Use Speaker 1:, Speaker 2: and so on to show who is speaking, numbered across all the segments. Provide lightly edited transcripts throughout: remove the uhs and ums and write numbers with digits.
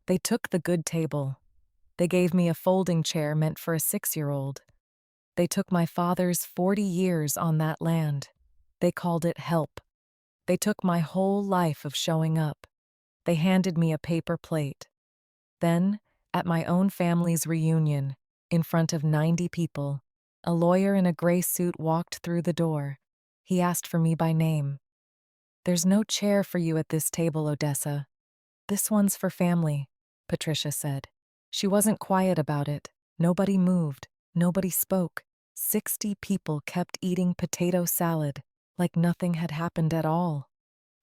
Speaker 1: They took the good table. They gave me a folding chair meant for a 6-year-old. They took my father's 40 years on that land. They called it help. They took my whole life of showing up. They handed me a paper plate. Then, at my own family's reunion, in front of 90 people, a lawyer in a gray suit walked through the door. He asked for me by name. "There's no chair for you at this table, Odessa. This one's for family," Patricia said. She wasn't quiet about it. Nobody moved. Nobody spoke. 60 people kept eating potato salad like nothing had happened at all.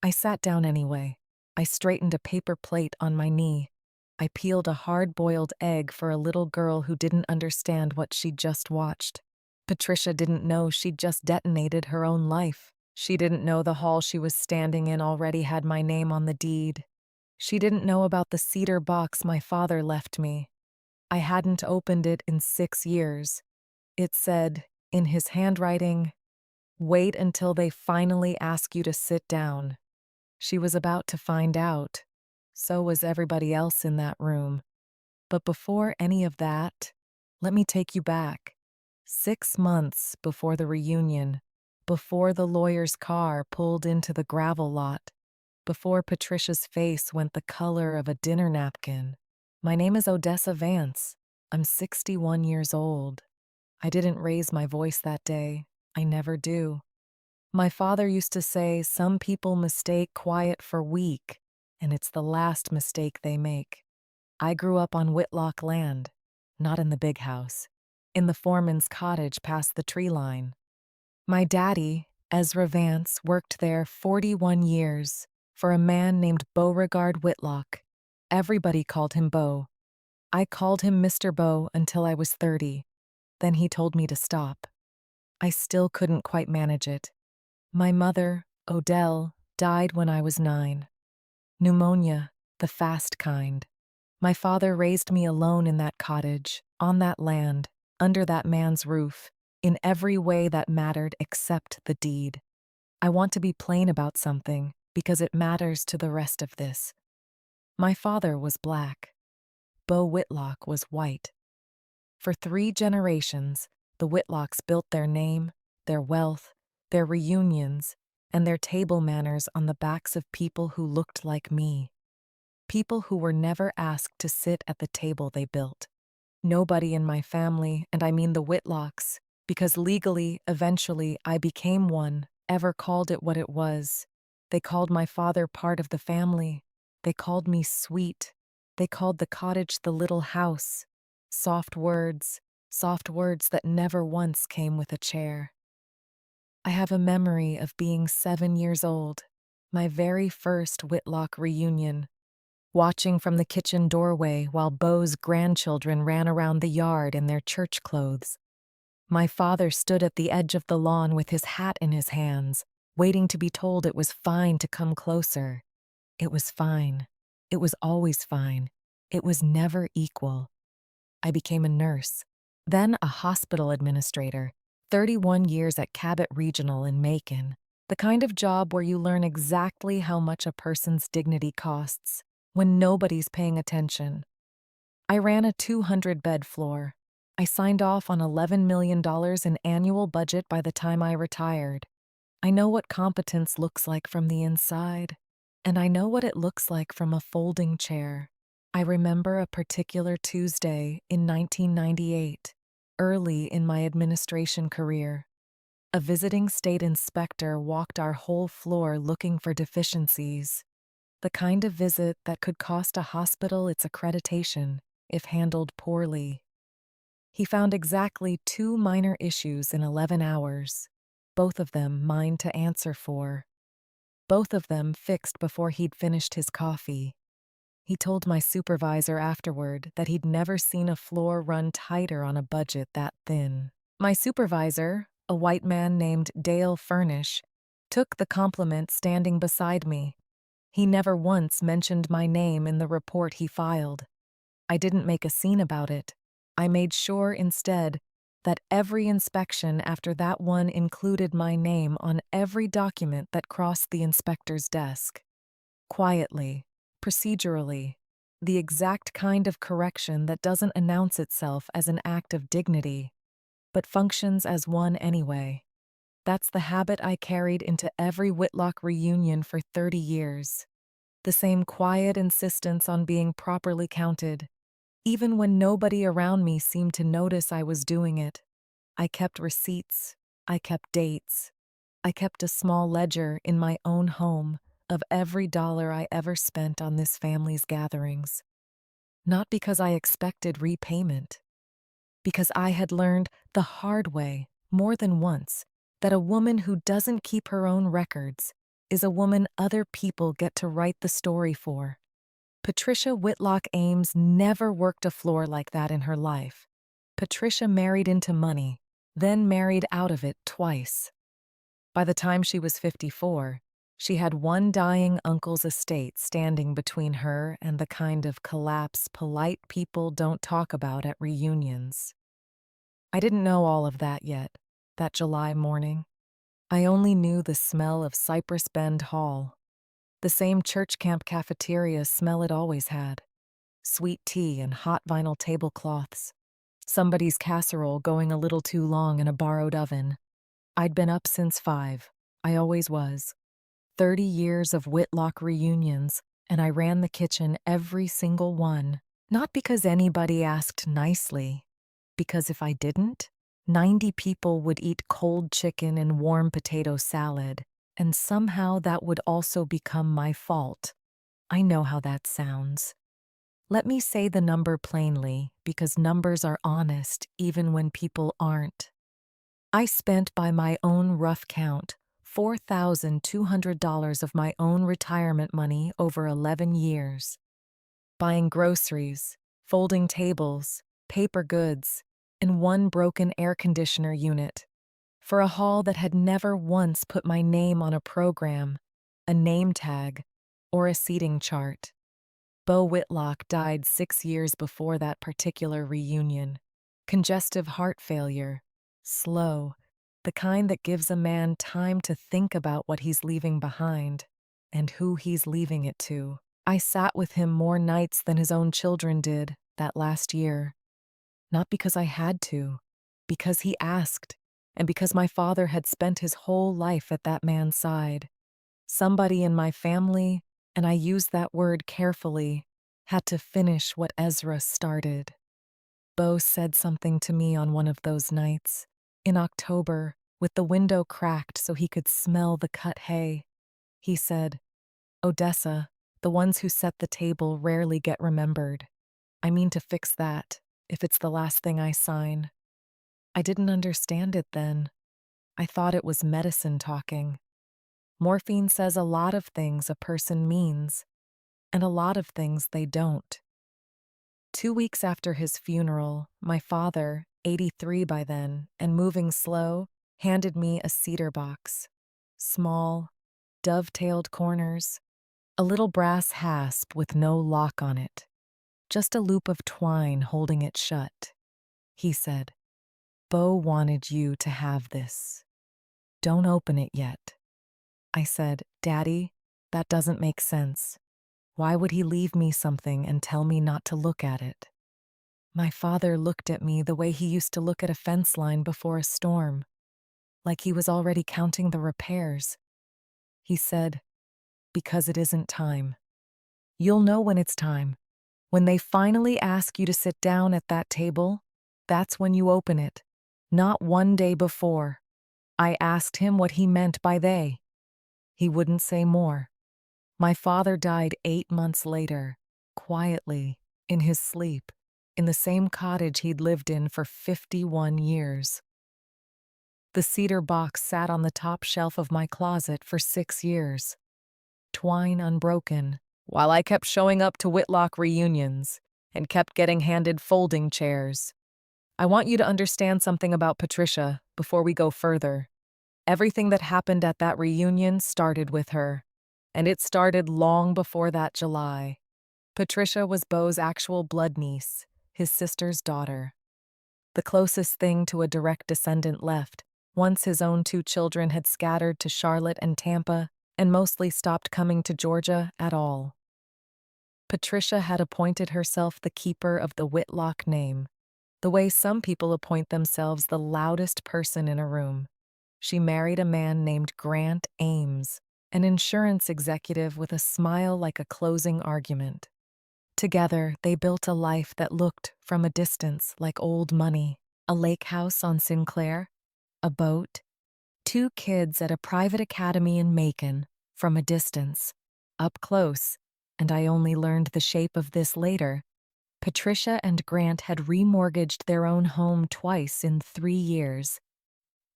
Speaker 1: I sat down anyway. I straightened a paper plate on my knee. I peeled a hard-boiled egg for a little girl who didn't understand what she'd just watched. Patricia didn't know she'd just detonated her own life. She didn't know the hall she was standing in already had my name on the deed. She didn't know about the cedar box my father left me. I hadn't opened it in 6 years. It said, in his handwriting, "Wait until they finally ask you to sit down." She was about to find out. So was everybody else in that room. But before any of that, let me take you back. 6 months before the reunion, before the lawyer's car pulled into the gravel lot, before Patricia's face went the color of a dinner napkin. My name is Odessa Vance. I'm 61 years old. I didn't raise my voice that day. I never do. My father used to say some people mistake quiet for weak, and it's the last mistake they make. I grew up on Whitlock land, not in the big house, in the foreman's cottage past the tree line. My daddy, Ezra Vance, worked there 41 years for a man named Beauregard Whitlock. Everybody called him Beau. I called him Mr. Beau until I was 30. Then he told me to stop. I still couldn't quite manage it. My mother, Odell, died when I was 9. Pneumonia, the fast kind. My father raised me alone in that cottage, on that land, under that man's roof, in every way that mattered except the deed. I want to be plain about something, because it matters to the rest of this. My father was black. Beau Whitlock was white. For 3 generations, the Whitlocks built their name, their wealth, their reunions, and their table manners on the backs of people who looked like me. People who were never asked to sit at the table they built. Nobody in my family, and I mean the Whitlocks, because legally, eventually, I became one, ever called it what it was. They called my father part of the family. They called me sweet. They called the cottage the little house. Soft words that never once came with a chair. I have a memory of being 7 years old, my very first Whitlock reunion, watching from the kitchen doorway while Beau's grandchildren ran around the yard in their church clothes. My father stood at the edge of the lawn with his hat in his hands, waiting to be told it was fine to come closer. It was fine. It was always fine. It was never equal. I became a nurse, then a hospital administrator, 31 years at Cabot Regional in Macon, the kind of job where you learn exactly how much a person's dignity costs when nobody's paying attention. I ran a 200-bed floor. I signed off on $11 million in annual budget by the time I retired. I know what competence looks like from the inside, and I know what it looks like from a folding chair. I remember a particular Tuesday in 1998, early in my administration career. A visiting state inspector walked our whole floor looking for deficiencies, the kind of visit that could cost a hospital its accreditation if handled poorly. He found exactly 2 minor issues in 11 hours, both of them mine to answer for. Both of them fixed before he'd finished his coffee. He told my supervisor afterward that he'd never seen a floor run tighter on a budget that thin. My supervisor, a white man named Dale Furnish, took the compliment standing beside me. He never once mentioned my name in the report he filed. I didn't make a scene about it. I made sure instead that every inspection after that one included my name on every document that crossed the inspector's desk. Quietly, procedurally, the exact kind of correction that doesn't announce itself as an act of dignity, but functions as one anyway. That's the habit I carried into every Whitlock reunion for 30 years. The same quiet insistence on being properly counted, even when nobody around me seemed to notice I was doing it. I kept receipts, I kept dates, I kept a small ledger in my own home of every dollar I ever spent on this family's gatherings. Not because I expected repayment, because I had learned the hard way more than once that a woman who doesn't keep her own records is a woman other people get to write the story for. Patricia Whitlock Ames never worked a floor like that in her life. Patricia married into money, then married out of it twice. By the time she was 54, she had one dying uncle's estate standing between her and the kind of collapse polite people don't talk about at reunions. I didn't know all of that yet, that July morning. I only knew the smell of Cypress Bend Hall, the same church camp cafeteria smell it always had. Sweet tea and hot vinyl tablecloths. Somebody's casserole going a little too long in a borrowed oven. I'd been up since 5. I always was. 30 years of Whitlock reunions, and I ran the kitchen every single one. Not because anybody asked nicely, because if I didn't, 90 people would eat cold chicken and warm potato salad, and somehow that would also become my fault. I know how that sounds. Let me say the number plainly, because numbers are honest even when people aren't. I spent, by my own rough count, $4,200 of my own retirement money over 11 years. Buying groceries, folding tables, paper goods, and one broken air conditioner unit, for a hall that had never once put my name on a program, a name tag, or a seating chart. Beau Whitlock died 6 years before that particular reunion. Congestive heart failure. Slow. The kind that gives a man time to think about what he's leaving behind and who he's leaving it to. I sat with him more nights than his own children did that last year. Not because I had to, because he asked, and because my father had spent his whole life at that man's side. Somebody in my family, and I use that word carefully, had to finish what Ezra started. Beau said something to me on one of those nights, in October, with the window cracked so he could smell the cut hay. He said, "Odessa, the ones who set the table rarely get remembered. I mean to fix that, if it's the last thing I sign." I didn't understand it then. I thought it was medicine talking. Morphine says a lot of things a person means, and a lot of things they don't. 2 weeks after his funeral, my father, 83 by then, and moving slow, handed me a cedar box. Small, dovetailed corners, a little brass hasp with no lock on it, just a loop of twine holding it shut. He said, "Beau wanted you to have this. Don't open it yet." I said, "Daddy, that doesn't make sense. Why would he leave me something and tell me not to look at it?" My father looked at me the way he used to look at a fence line before a storm, like he was already counting the repairs. He said, "Because it isn't time. You'll know when it's time. When they finally ask you to sit down at that table, that's when you open it, not one day before." I asked him what he meant by they. He wouldn't say more. My father died 8 months later, quietly, in his sleep, in the same cottage he'd lived in for 51 years. The cedar box sat on the top shelf of my closet for 6 years, twine unbroken, while I kept showing up to Whitlock reunions and kept getting handed folding chairs. I want you to understand something about Patricia before we go further. Everything that happened at that reunion started with her, and it started long before that July. Patricia was Beau's actual blood niece, his sister's daughter. The closest thing to a direct descendant left, once his own 2 children had scattered to Charlotte and Tampa and mostly stopped coming to Georgia at all. Patricia had appointed herself the keeper of the Whitlock name, the way some people appoint themselves the loudest person in a room. She married a man named Grant Ames, an insurance executive with a smile like a closing argument. Together, they built a life that looked, from a distance, like old money: a lake house on Sinclair, a boat, two kids at a private academy in Macon, from a distance. Up close, and I only learned the shape of this later, Patricia and Grant had remortgaged their own home twice in 3 years.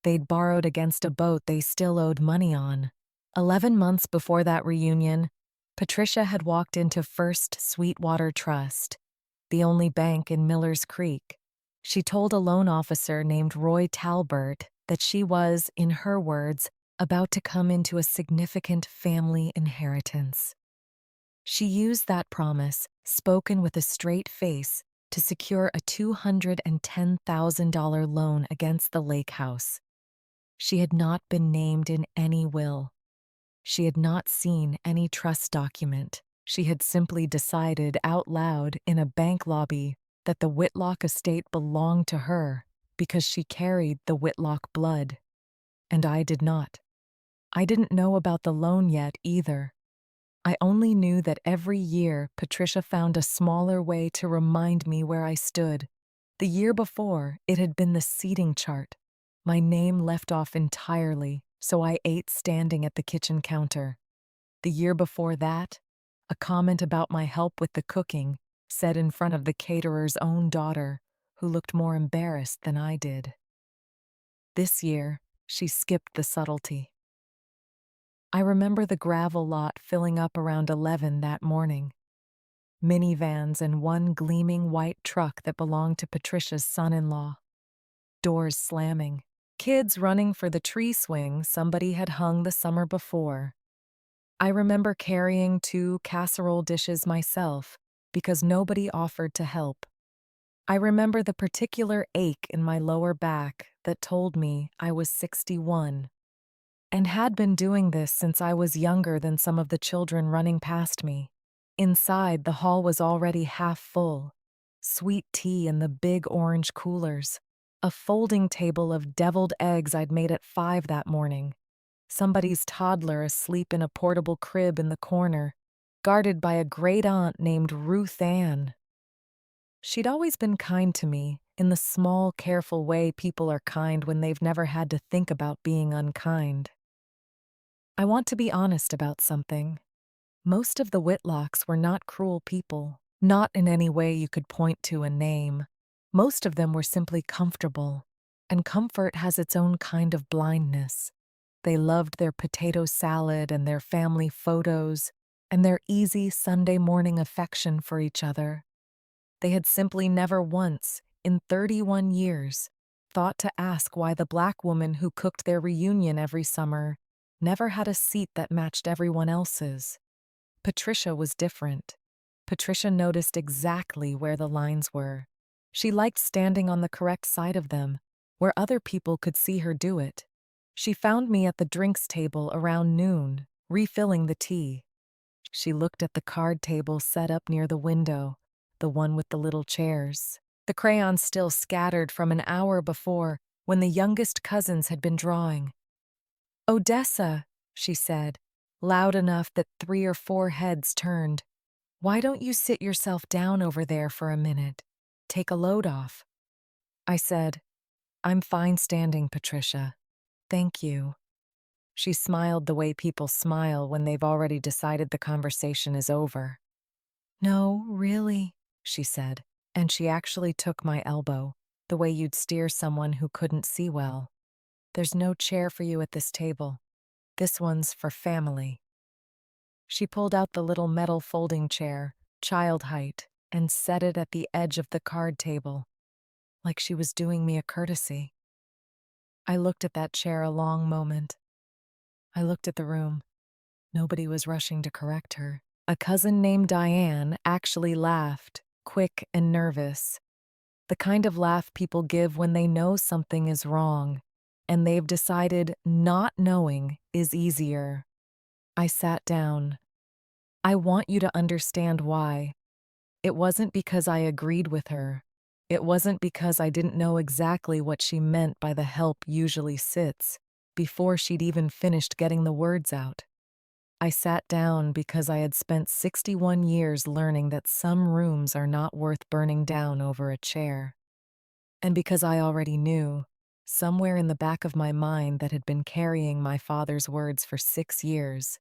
Speaker 1: They'd borrowed against a boat they still owed money on. 11 months before that reunion, Patricia had walked into First Sweetwater Trust, the only bank in Millers Creek. She told a loan officer named Roy Talbert that she was, in her words, about to come into a significant family inheritance. She used that promise, spoken with a straight face, to secure a $210,000 loan against the lake house. She had not been named in any will. She had not seen any trust document. She had simply decided out loud in a bank lobby that the Whitlock estate belonged to her because she carried the Whitlock blood. And I did not. I didn't know about the loan yet either. I only knew that every year Patricia found a smaller way to remind me where I stood. The year before, it had been the seating chart. My name left off entirely, so I ate standing at the kitchen counter. The year before that, a comment about my help with the cooking, said in front of the caterer's own daughter, who looked more embarrassed than I did. This year, she skipped the subtlety. I remember the gravel lot filling up around 11 that morning. Minivans and one gleaming white truck that belonged to Patricia's son-in-law. Doors slamming. Kids running for the tree swing somebody had hung the summer before. I remember carrying 2 casserole dishes myself because nobody offered to help. I remember the particular ache in my lower back that told me I was 61, and had been doing this since I was younger than some of the children running past me. Inside, the hall was already half full. Sweet tea in the big orange coolers. A folding table of deviled eggs I'd made at 5 that morning. Somebody's toddler asleep in a portable crib in the corner, guarded by a great-aunt named Ruth Ann. She'd always been kind to me, in the small, careful way people are kind when they've never had to think about being unkind. I want to be honest about something. Most of the Whitlocks were not cruel people, not in any way you could point to a name. Most of them were simply comfortable, and comfort has its own kind of blindness. They loved their potato salad and their family photos, and their easy Sunday morning affection for each other. They had simply never once, in 31 years, thought to ask why the black woman who cooked their reunion every summer never had a seat that matched everyone else's. Patricia was different. Patricia noticed exactly where the lines were. She liked standing on the correct side of them, where other people could see her do it. She found me at the drinks table around noon, refilling the tea. She looked at the card table set up near the window, the one with the little chairs. The crayons still scattered from an hour before, when the youngest cousins had been drawing. "Odessa," she said, loud enough that 3 or 4 heads turned. "Why don't you sit yourself down over there for a minute? Take a load off." I said, "I'm fine standing, Patricia. Thank you." She smiled the way people smile when they've already decided the conversation is over. "No, really," she said, and she actually took my elbow, the way you'd steer someone who couldn't see well. "There's no chair for you at this table. This one's for family." She pulled out the little metal folding chair, child height, and set it at the edge of the card table, like she was doing me a courtesy. I looked at that chair a long moment. I looked at the room. Nobody was rushing to correct her. A cousin named Diane actually laughed, quick and nervous. The kind of laugh people give when they know something is wrong, and they've decided not knowing is easier. I sat down. I want you to understand why. It wasn't because I agreed with her. It wasn't because I didn't know exactly what she meant by the help usually sits before she'd even finished getting the words out. I sat down because I had spent 61 years learning that some rooms are not worth burning down over a chair. And because I already knew, somewhere in the back of my mind that had been carrying my father's words for 6 years,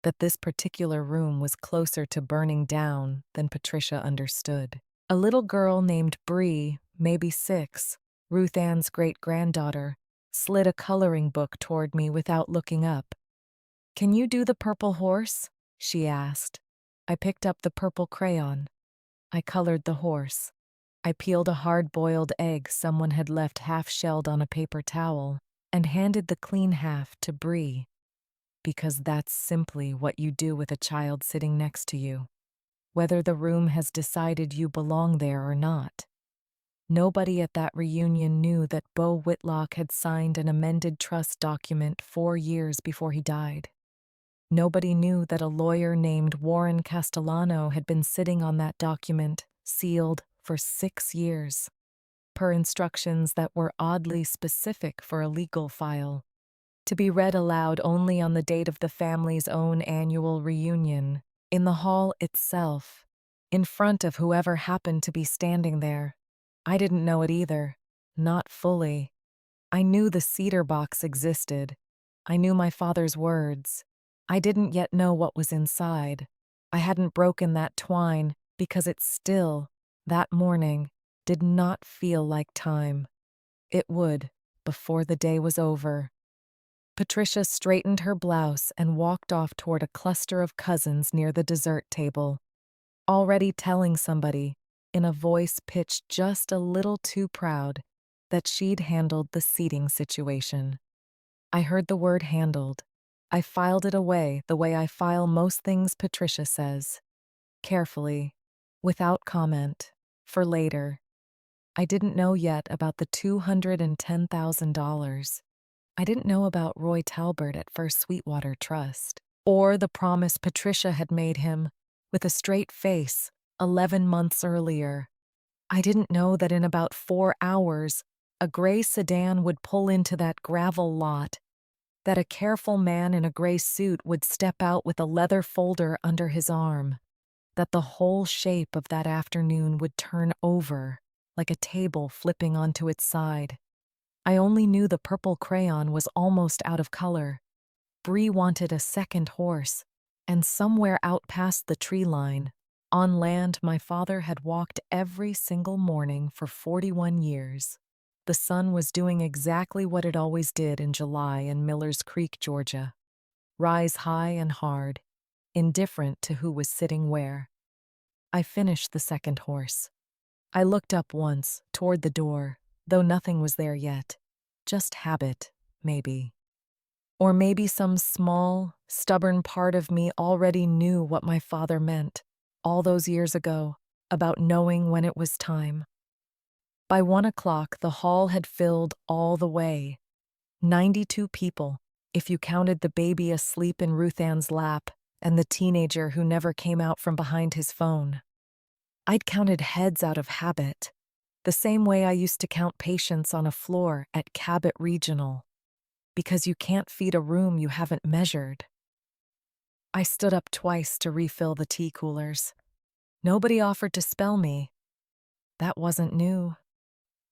Speaker 1: that this particular room was closer to burning down than Patricia understood. A little girl named Bree, maybe 6, Ruth Ann's great-granddaughter, slid a coloring book toward me without looking up. "Can you do the purple horse?" she asked. I picked up the purple crayon. I colored the horse. I peeled a hard-boiled egg someone had left half-shelled on a paper towel and handed the clean half to Bree, because that's simply what you do with a child sitting next to you, whether the room has decided you belong there or not. Nobody at that reunion knew that Beau Whitlock had signed an amended trust document 4 years before he died. Nobody knew that a lawyer named Warren Castellano had been sitting on that document, sealed, for 6 years, per instructions that were oddly specific for a legal file, to be read aloud only on the date of the family's own annual reunion, in the hall itself, in front of whoever happened to be standing there. I didn't know it either, not fully. I knew the cedar box existed. I knew my father's words. I didn't yet know what was inside. I hadn't broken that twine because it still, that morning, did not feel like time. It would, before the day was over. Patricia straightened her blouse and walked off toward a cluster of cousins near the dessert table, already telling somebody, in a voice pitched just a little too proud, that she'd handled the seating situation. I heard the word handled. I filed it away the way I file most things Patricia says, carefully, without comment, for later. I didn't know yet about the $210,000. I didn't know about Roy Talbert at First Sweetwater Trust, or the promise Patricia had made him, with a straight face, 11 months earlier. I didn't know that in about 4 hours, a gray sedan would pull into that gravel lot, that a careful man in a gray suit would step out with a leather folder under his arm, that the whole shape of that afternoon would turn over, like a table flipping onto its side. I only knew the purple crayon was almost out of color. Bree wanted a second horse, and somewhere out past the tree line, on land my father had walked every single morning for 41 years, the sun was doing exactly what it always did in July in Millers Creek, Georgia. Rise high and hard, indifferent to who was sitting where. I finished the second horse. I looked up once, toward the door, though nothing was there yet. Just habit, maybe. Or maybe some small, stubborn part of me already knew what my father meant, all those years ago, about knowing when it was time. By 1 o'clock, the hall had filled all the way. 92 people, if you counted the baby asleep in Ruth Ann's lap and the teenager who never came out from behind his phone. I'd counted heads out of habit, the same way I used to count patients on a floor at Cabot Regional, because you can't feed a room you haven't measured. I stood up twice to refill the tea coolers. Nobody offered to spell me. That wasn't new.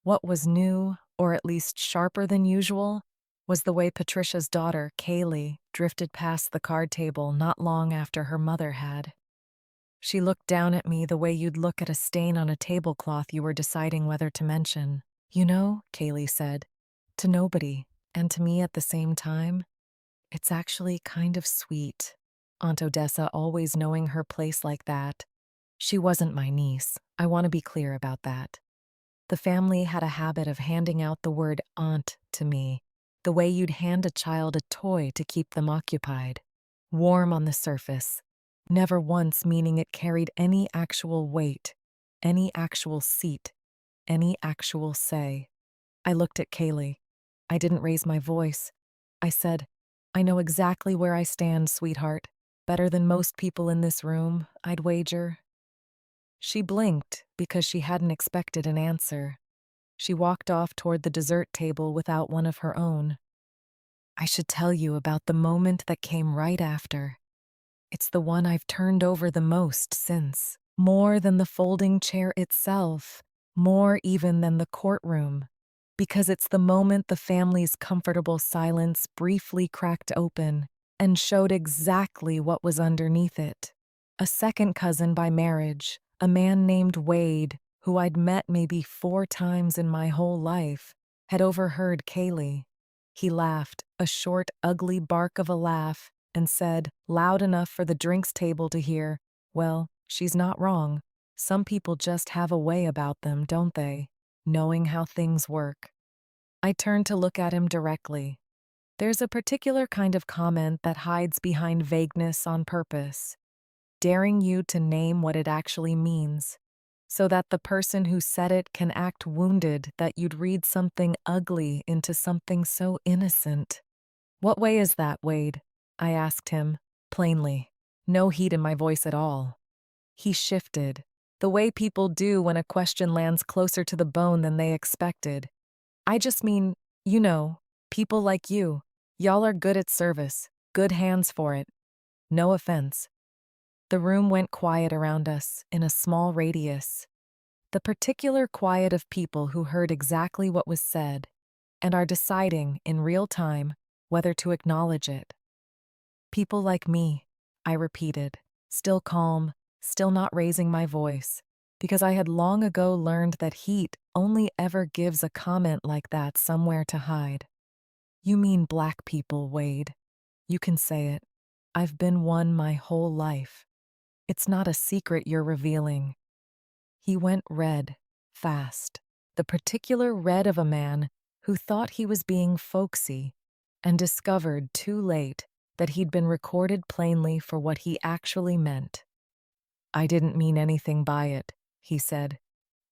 Speaker 1: What was new, or at least sharper than usual, was the way Patricia's daughter, Kaylee, drifted past the card table not long after her mother had. She looked down at me the way you'd look at a stain on a tablecloth you were deciding whether to mention. "You know," Kaylee said, to nobody, and to me at the same time, "it's actually kind of sweet, Aunt Odessa always knowing her place like that." She wasn't my niece, I want to be clear about that. The family had a habit of handing out the word aunt to me, the way you'd hand a child a toy to keep them occupied. Warm on the surface, never once meaning it carried any actual weight, any actual seat, any actual say. I looked at Kaylee. I didn't raise my voice. I said, "I know exactly where I stand, sweetheart. Better than most people in this room, I'd wager. She blinked because she hadn't expected an answer. She walked off toward the dessert table without one of her own. I should tell you about the moment that came right after. It's the one I've turned over the most since. More than the folding chair itself, more even than the courtroom. Because it's the moment the family's comfortable silence briefly cracked open and showed exactly what was underneath it. A second cousin by marriage, a man named Wade, who I'd met maybe 4 times in my whole life, had overheard Kaylee. He laughed, a short, ugly bark of a laugh, and said, loud enough for the drinks table to hear, "Well, she's not wrong. Some people just have a way about them, don't they? Knowing how things work." I turned to look at him directly. There's a particular kind of comment that hides behind vagueness on purpose, daring you to name what it actually means, so that the person who said it can act wounded that you'd read something ugly into something so innocent. "What way is that, Wade?" I asked him, plainly. No heat in my voice at all. He shifted, the way people do when a question lands closer to the bone than they expected. "I just mean, you know, people like you. Y'all are good at service, good hands for it. No offense." The room went quiet around us, in a small radius. The particular quiet of people who heard exactly what was said and are deciding, in real time, whether to acknowledge it. "People like me," I repeated, still calm, still not raising my voice, because I had long ago learned that heat only ever gives a comment like that somewhere to hide. "You mean black people, Wade. You can say it. I've been one my whole life. It's not a secret you're revealing." He went red, fast, the particular red of a man who thought he was being folksy and discovered too late that he'd been recorded plainly for what he actually meant. "I didn't mean anything by it," he said.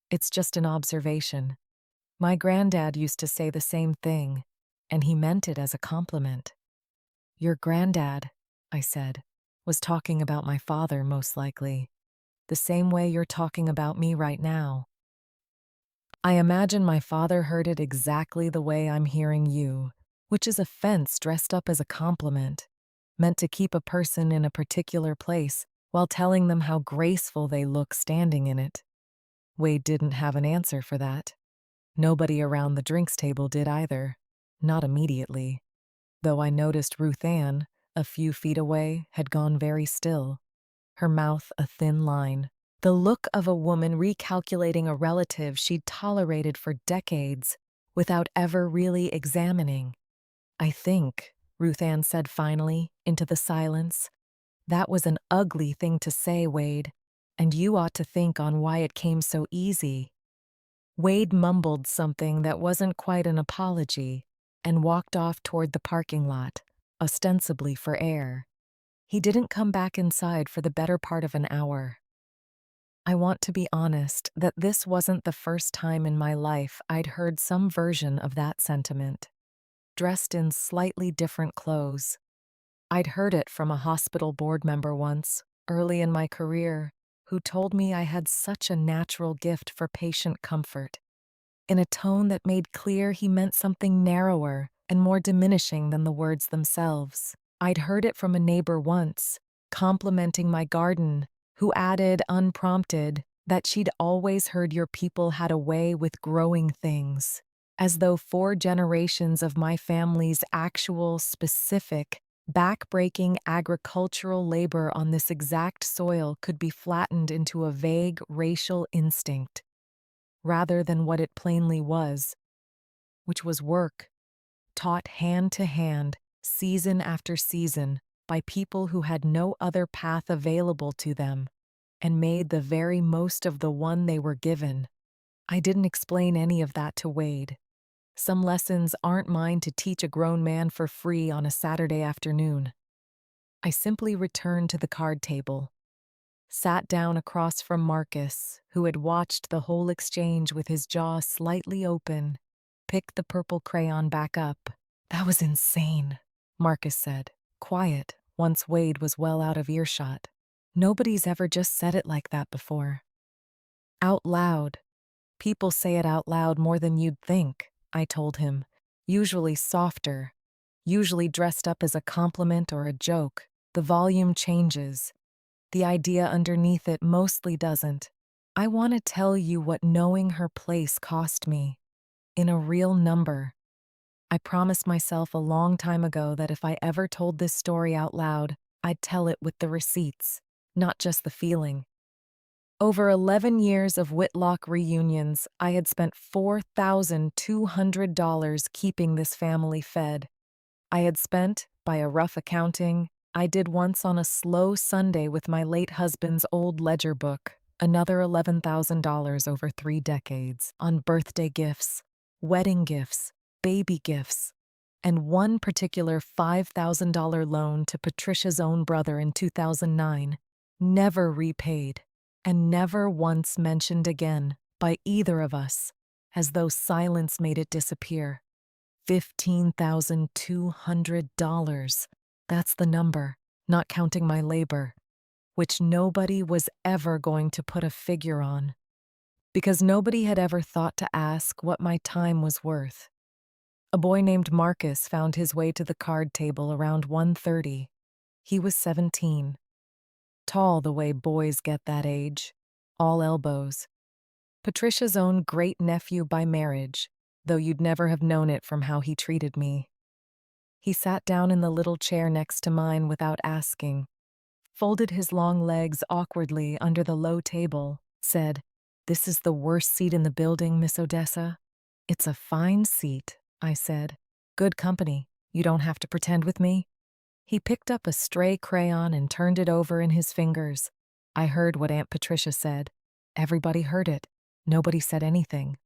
Speaker 1: "It's just an observation. My granddad used to say the same thing, and he meant it as a compliment." "Your granddad," I said, "was talking about my father, most likely. The same way you're talking about me right now." I imagine my father heard it exactly the way I'm hearing you, which is a fence dressed up as a compliment, meant to keep a person in a particular place while telling them how graceful they look standing in it. Wade didn't have an answer for that. Nobody around the drinks table did either, not immediately, though I noticed Ruth Ann, a few feet away, had gone very still, her mouth a thin line, the look of a woman recalculating a relative she'd tolerated for decades without ever really examining. "I think," Ruth Ann said finally, into the silence, "that was an ugly thing to say, Wade, and you ought to think on why it came so easy." Wade mumbled something that wasn't quite an apology and walked off toward the parking lot, ostensibly for air. He didn't come back inside for the better part of an hour. I want to be honest that this wasn't the first time in my life I'd heard some version of that sentiment, dressed in slightly different clothes. I'd heard it from a hospital board member once, early in my career, who told me I had such a natural gift for patient comfort, in a tone that made clear he meant something narrower and more diminishing than the words themselves. I'd heard it from a neighbor once, complimenting my garden, who added, unprompted, that she'd always heard your people had a way with growing things, as though 4 generations of my family's actual, specific, back-breaking agricultural labor on this exact soil could be flattened into a vague racial instinct, rather than what it plainly was, which was work, taught hand to hand, season after season, by people who had no other path available to them, and made the very most of the one they were given. I didn't explain any of that to Wade. Some lessons aren't mine to teach a grown man for free on a Saturday afternoon. I simply returned to the card table, sat down across from Marcus, who had watched the whole exchange with his jaw slightly open, picked the purple crayon back up. "That was insane," Marcus said, quiet, once Wade was well out of earshot. Nobody's ever just said it like that before. Out loud. People say it out loud more than you'd think, I told him, usually softer, usually dressed up as a compliment or a joke. The volume changes. The idea underneath it mostly doesn't. I want to tell you what knowing her place cost me. In a real number. I promised myself a long time ago that if I ever told this story out loud, I'd tell it with the receipts, not just the feeling. Over 11 years of Whitlock reunions, I had spent $4,200 keeping this family fed. I had spent, by a rough accounting, I did once on a slow Sunday with my late husband's old ledger book, another $11,000 over 3 decades, on birthday gifts, wedding gifts, baby gifts, and one particular $5,000 loan to Patricia's own brother in 2009, never repaid, and never once mentioned again by either of us, as though silence made it disappear. $15,200. That's the number, not counting my labor, which nobody was ever going to put a figure on, because nobody had ever thought to ask what my time was worth. A boy named Marcus found his way to the card table around 1:30. He was 17. Tall the way boys get that age, all elbows. Patricia's own great-nephew by marriage, though you'd never have known it from how he treated me. He sat down in the little chair next to mine without asking, folded his long legs awkwardly under the low table, said, "This is the worst seat in the building, Miss Odessa." "It's a fine seat," I said. "Good company. You don't have to pretend with me." He picked up a stray crayon and turned it over in his fingers. I heard what Aunt Patricia said. Everybody heard it. Nobody said anything.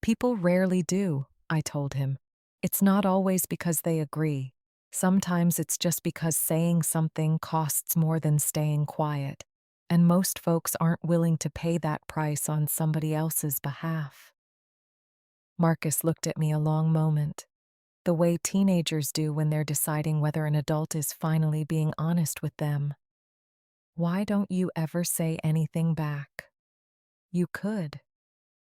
Speaker 1: People rarely do, I told him. It's not always because they agree. Sometimes it's just because saying something costs more than staying quiet, and most folks aren't willing to pay that price on somebody else's behalf. Marcus looked at me a long moment, the way teenagers do when they're deciding whether an adult is finally being honest with them. "Why don't you ever say anything back?" "You could.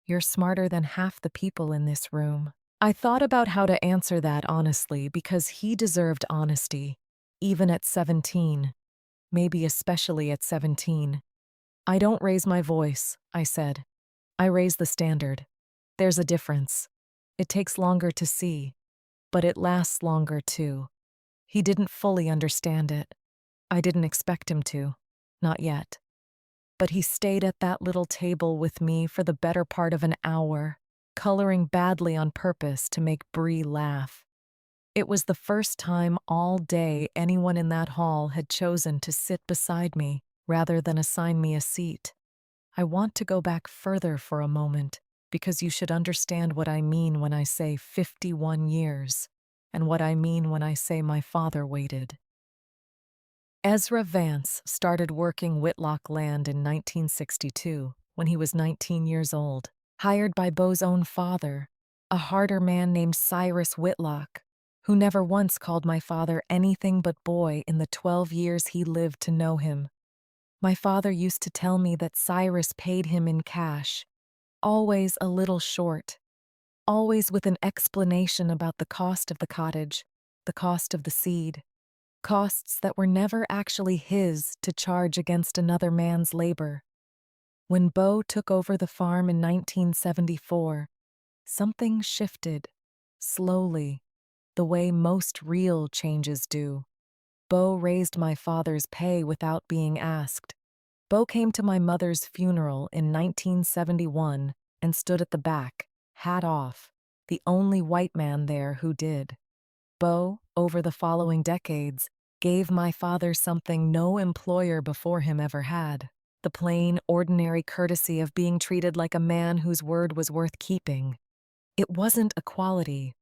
Speaker 1: You're smarter than half the people in this room." I thought about how to answer that honestly because he deserved honesty, even at 17, maybe especially at 17. "I don't raise my voice," I said. "I raise the standard. There's a difference. It takes longer to see, but it lasts longer too." He didn't fully understand it. I didn't expect him to. Not yet. But he stayed at that little table with me for the better part of an hour, coloring badly on purpose to make Bree laugh. It was the first time all day anyone in that hall had chosen to sit beside me rather than assign me a seat. I want to go back further for a moment, because you should understand what I mean when I say 51 years, and what I mean when I say my father waited. Ezra Vance started working Whitlock land in 1962, when he was 19 years old, hired by Beau's own father, a harder man named Cyrus Whitlock, who never once called my father anything but boy in the 12 years he lived to know him. My father used to tell me that Cyrus paid him in cash, always a little short, always with an explanation about the cost of the cottage, the cost of the seed, costs that were never actually his to charge against another man's labor. When Beau took over the farm in 1974, something shifted, slowly, the way most real changes do. Beau raised my father's pay without being asked. Beau came to my mother's funeral in 1971 and stood at the back, hat off, the only white man there who did. Beau, over the following decades, gave my father something no employer before him ever had: the plain, ordinary courtesy of being treated like a man whose word was worth keeping. It wasn't equality.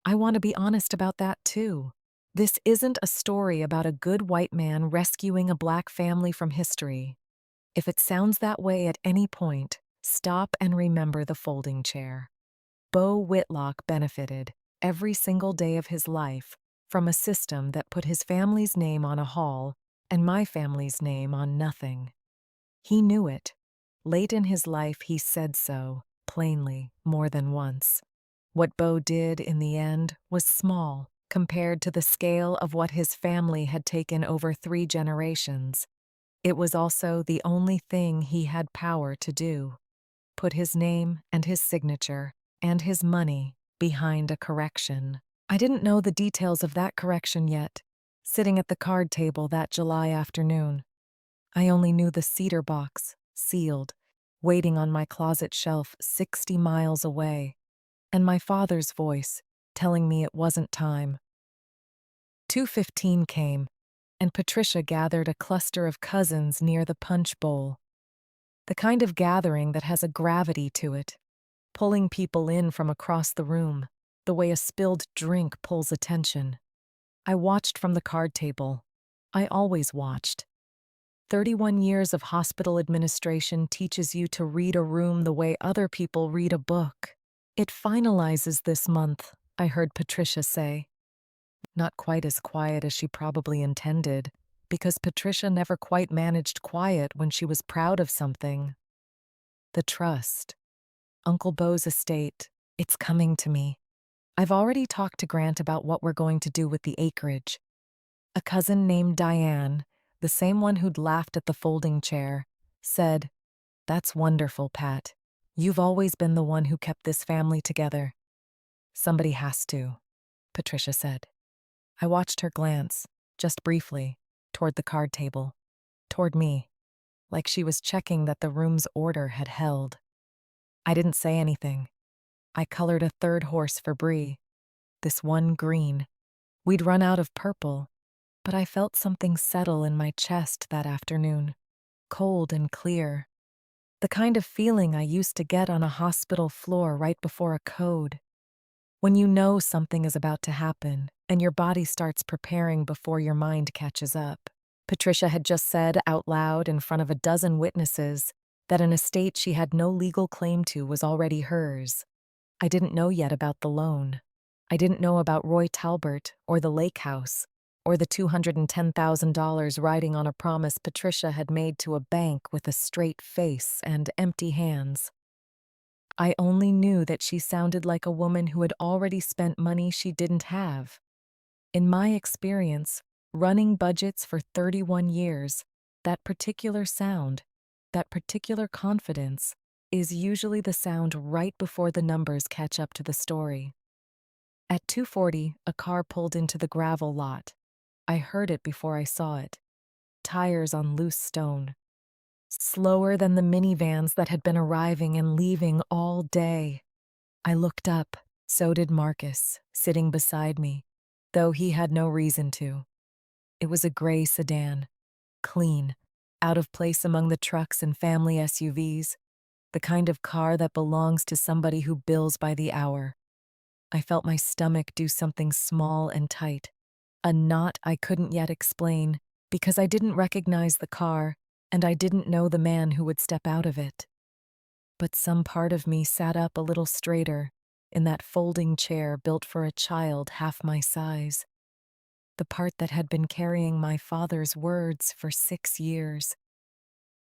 Speaker 1: I want to be honest about that too. This isn't a story about a good white man rescuing a black family from history. If it sounds that way at any point, stop and remember the folding chair. Beau Whitlock benefited, every single day of his life, from a system that put his family's name on a hall and my family's name on nothing. He knew it. Late in his life, he said so, plainly, more than once. What Bo did in the end was small compared to the scale of what his family had taken over 3 generations. It was also the only thing he had power to do: put his name and his signature and his money behind a correction. I didn't know the details of that correction yet, sitting at the card table that July afternoon. I only knew the cedar box, sealed, waiting on my closet shelf 60 miles away, and my father's voice telling me it wasn't time. 2:15 came, and Patricia gathered a cluster of cousins near the punch bowl. The kind of gathering that has a gravity to it, pulling people in from across the room, the way a spilled drink pulls attention. I watched from the card table. I always watched. 31 years of hospital administration teaches you to read a room the way other people read a book. It finalizes this month, I heard Patricia say. Not quite as quiet as she probably intended, because Patricia never quite managed quiet when she was proud of something. The trust. Uncle Bo's estate. It's coming to me. I've already talked to Grant about what we're going to do with the acreage. A cousin named Diane, the same one who'd laughed at the folding chair, said, "That's wonderful, Pat. You've always been the one who kept this family together." "Somebody has to," Patricia said. I watched her glance, just briefly, toward the card table, toward me, like she was checking that the room's order had held. I didn't say anything. I colored a third horse for Bree, this one green. We'd run out of purple, but I felt something settle in my chest that afternoon, cold and clear. The kind of feeling I used to get on a hospital floor right before a code. When you know something is about to happen and your body starts preparing before your mind catches up. Patricia had just said out loud in front of a dozen witnesses that an estate she had no legal claim to was already hers. I didn't know yet about the loan. I didn't know about Roy Talbert or the lake house or the $210,000 riding on a promise Patricia had made to a bank with a straight face and empty hands. I only knew that she sounded like a woman who had already spent money she didn't have. In my experience, running budgets for 31 years, that particular sound, that particular confidence, is usually the sound right before the numbers catch up to the story. At 2:40, a car pulled into the gravel lot. I heard it before I saw it. Tires on loose stone. Slower than the minivans that had been arriving and leaving all day. I looked up. So did Marcus, sitting beside me, though he had no reason to. It was a gray sedan, clean, out of place among the trucks and family SUVs, the kind of car that belongs to somebody who bills by the hour. I felt my stomach do something small and tight, a knot I couldn't yet explain because I didn't recognize the car and I didn't know the man who would step out of it. But some part of me sat up a little straighter in that folding chair built for a child half my size. The part that had been carrying my father's words for 6 years.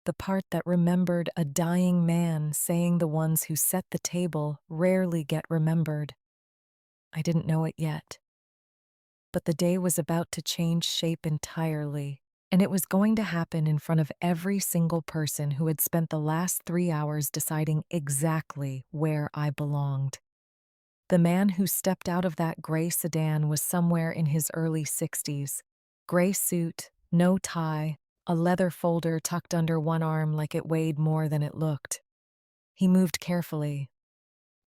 Speaker 1: The part that remembered a dying man saying the ones who set the table rarely get remembered. I didn't know it yet. But the day was about to change shape entirely, and it was going to happen in front of every single person who had spent the last 3 hours deciding exactly where I belonged. The man who stepped out of that gray sedan was somewhere in his early 60s. Gray suit, no tie, a leather folder tucked under one arm like it weighed more than it looked. He moved carefully,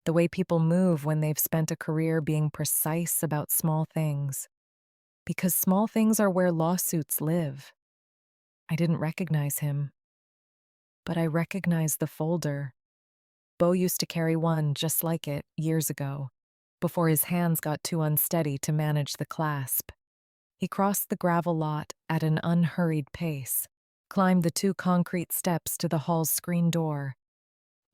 Speaker 1: the way people move when they've spent a career being precise about small things. Because small things are where lawsuits live. I didn't recognize him, but I recognized the folder. Bo used to carry one just like it years ago, before his hands got too unsteady to manage the clasp. He crossed the gravel lot at an unhurried pace, climbed the 2 concrete steps to the hall's screen door,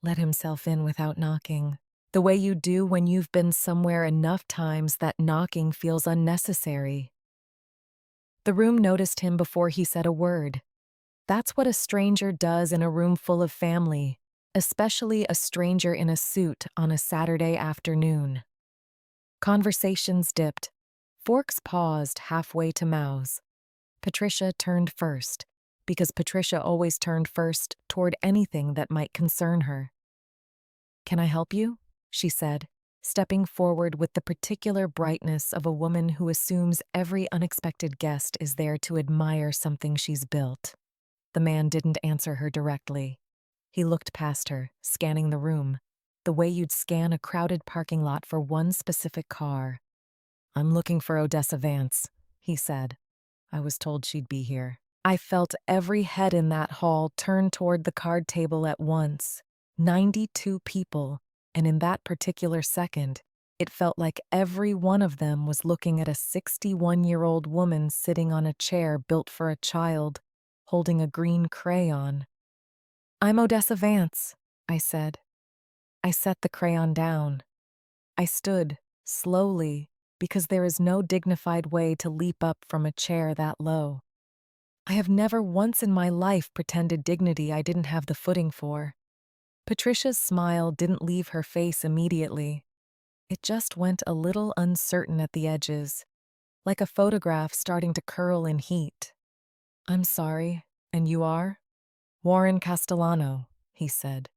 Speaker 1: let himself in without knocking, The way you do when you've been somewhere enough times that knocking feels unnecessary. The room noticed him before he said a word. That's what a stranger does in a room full of family, especially a stranger in a suit on a Saturday afternoon. Conversations dipped. Forks paused halfway to mouths. Patricia turned first, because Patricia always turned first toward anything that might concern her. "Can I help you?" she said, stepping forward with the particular brightness of a woman who assumes every unexpected guest is there to admire something she's built. The man didn't answer her directly. He looked past her, scanning the room, the way you'd scan a crowded parking lot for one specific car. "I'm looking for Odessa Vance," he said. "I was told she'd be here." I felt every head in that hall turn toward the card table at once. 92 people, and in that particular second, it felt like every one of them was looking at a 61-year-old woman sitting on a chair built for a child, holding a green crayon. "I'm Odessa Vance," I said. I set the crayon down. I stood, slowly, because there is no dignified way to leap up from a chair that low. I have never once in my life pretended dignity I didn't have the footing for. Patricia's smile didn't leave her face immediately. It just went a little uncertain at the edges, like a photograph starting to curl in heat. "I'm sorry, and you are?" "Warren Castellano," he said.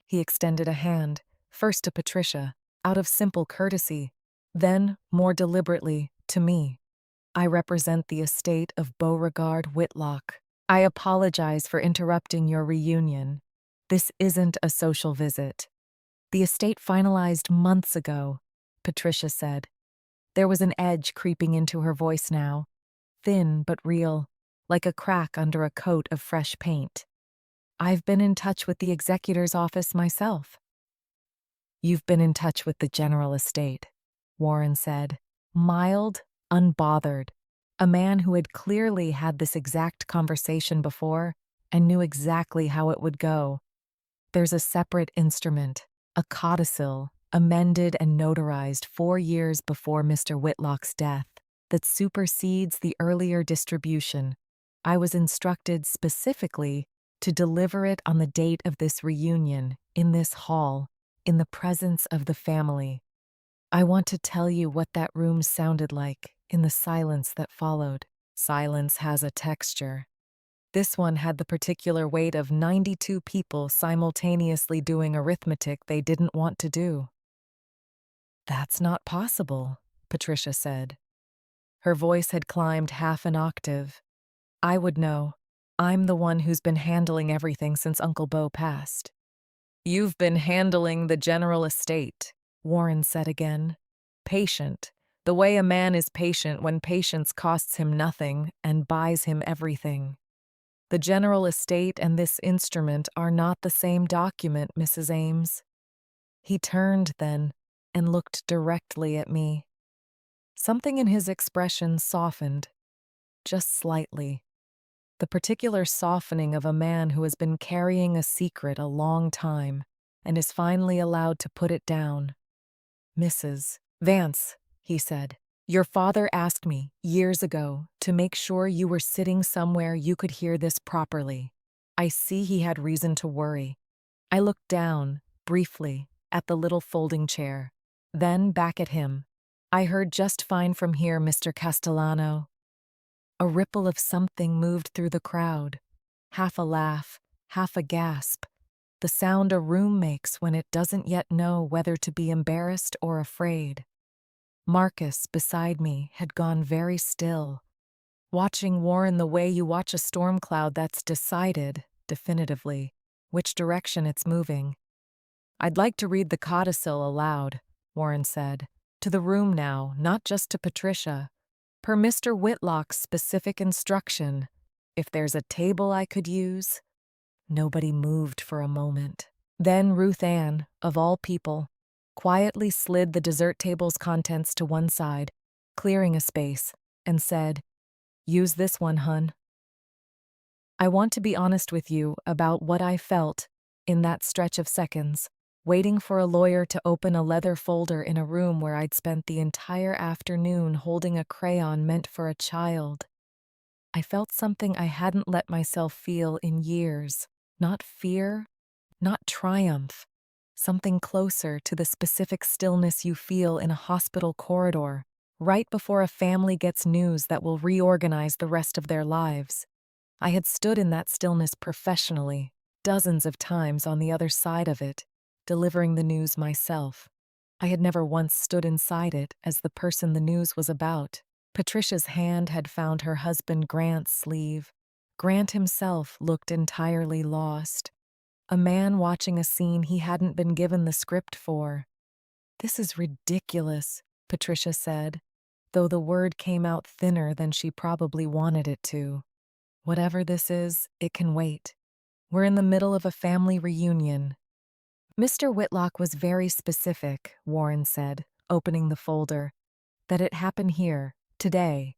Speaker 1: He extended a hand, first to Patricia, out of simple courtesy, then, more deliberately, to me. "I represent the estate of Beauregard Whitlock. I apologize for interrupting your reunion. This isn't a social visit. The estate finalized months ago," Patricia said. There was an edge creeping into her voice now, thin but real, like a crack under a coat of fresh paint. "I've been in touch with the executor's office myself." "You've been in touch with the general estate," Warren said, mild, unbothered, a man who had clearly had this exact conversation before and knew exactly how it would go. "There's a separate instrument, a codicil, amended and notarized 4 years before Mr. Whitlock's death, that supersedes the earlier distribution. I was instructed specifically to deliver it on the date of this reunion, in this hall, in the presence of the family. I want to tell you what that room sounded like in the silence that followed. Silence has a texture. This one had the particular weight of 92 people simultaneously doing arithmetic they didn't want to do." "That's not possible," Patricia said. Her voice had climbed half an octave. "I would know. I'm the one who's been handling everything since Uncle Beau passed." "You've been handling the general estate," Warren said again. "Patient, the way a man is patient when patience costs him nothing and buys him everything. The general estate and this instrument are not the same document, Mrs. Ames." He turned then and looked directly at me. Something in his expression softened, just slightly. The particular softening of a man who has been carrying a secret a long time and is finally allowed to put it down. "Mrs. Vance," he said, "your father asked me, years ago, to make sure you were sitting somewhere you could hear this properly. I see he had reason to worry." I looked down, briefly, at the little folding chair, then back at him. "I heard just fine from here, Mr. Castellano." A ripple of something moved through the crowd. Half a laugh, half a gasp. The sound a room makes when it doesn't yet know whether to be embarrassed or afraid. Marcus, beside me, had gone very still, watching Warren the way you watch a storm cloud that's decided, definitively, which direction it's moving. "I'd like to read the codicil aloud," Warren said, "to the room now, not just to Patricia. Per Mr. Whitlock's specific instruction, if there's a table I could use." Nobody moved for a moment. Then Ruth Ann, of all people, quietly slid the dessert table's contents to one side, clearing a space, and said, "Use this one, hun." I want to be honest with you about what I felt in that stretch of seconds. waiting for a lawyer to open a leather folder in a room where I'd spent the entire afternoon holding a crayon meant for a child. I felt something I hadn't let myself feel in years. Not fear, not triumph. Something closer to the specific stillness you feel in a hospital corridor, right before a family gets news that will reorganize the rest of their lives. I had stood in that stillness professionally, dozens of times on the other side of it, delivering the news myself. I had never once stood inside it as the person the news was about. Patricia's hand had found her husband Grant's sleeve. Grant himself looked entirely lost. A man watching a scene he hadn't been given the script for. "This is ridiculous," Patricia said, though the word came out thinner than she probably wanted it to. "Whatever this is, it can wait. We're in the middle of a family reunion." "Mr. Whitlock was very specific," Warren said, opening the folder, "that it happened here, today,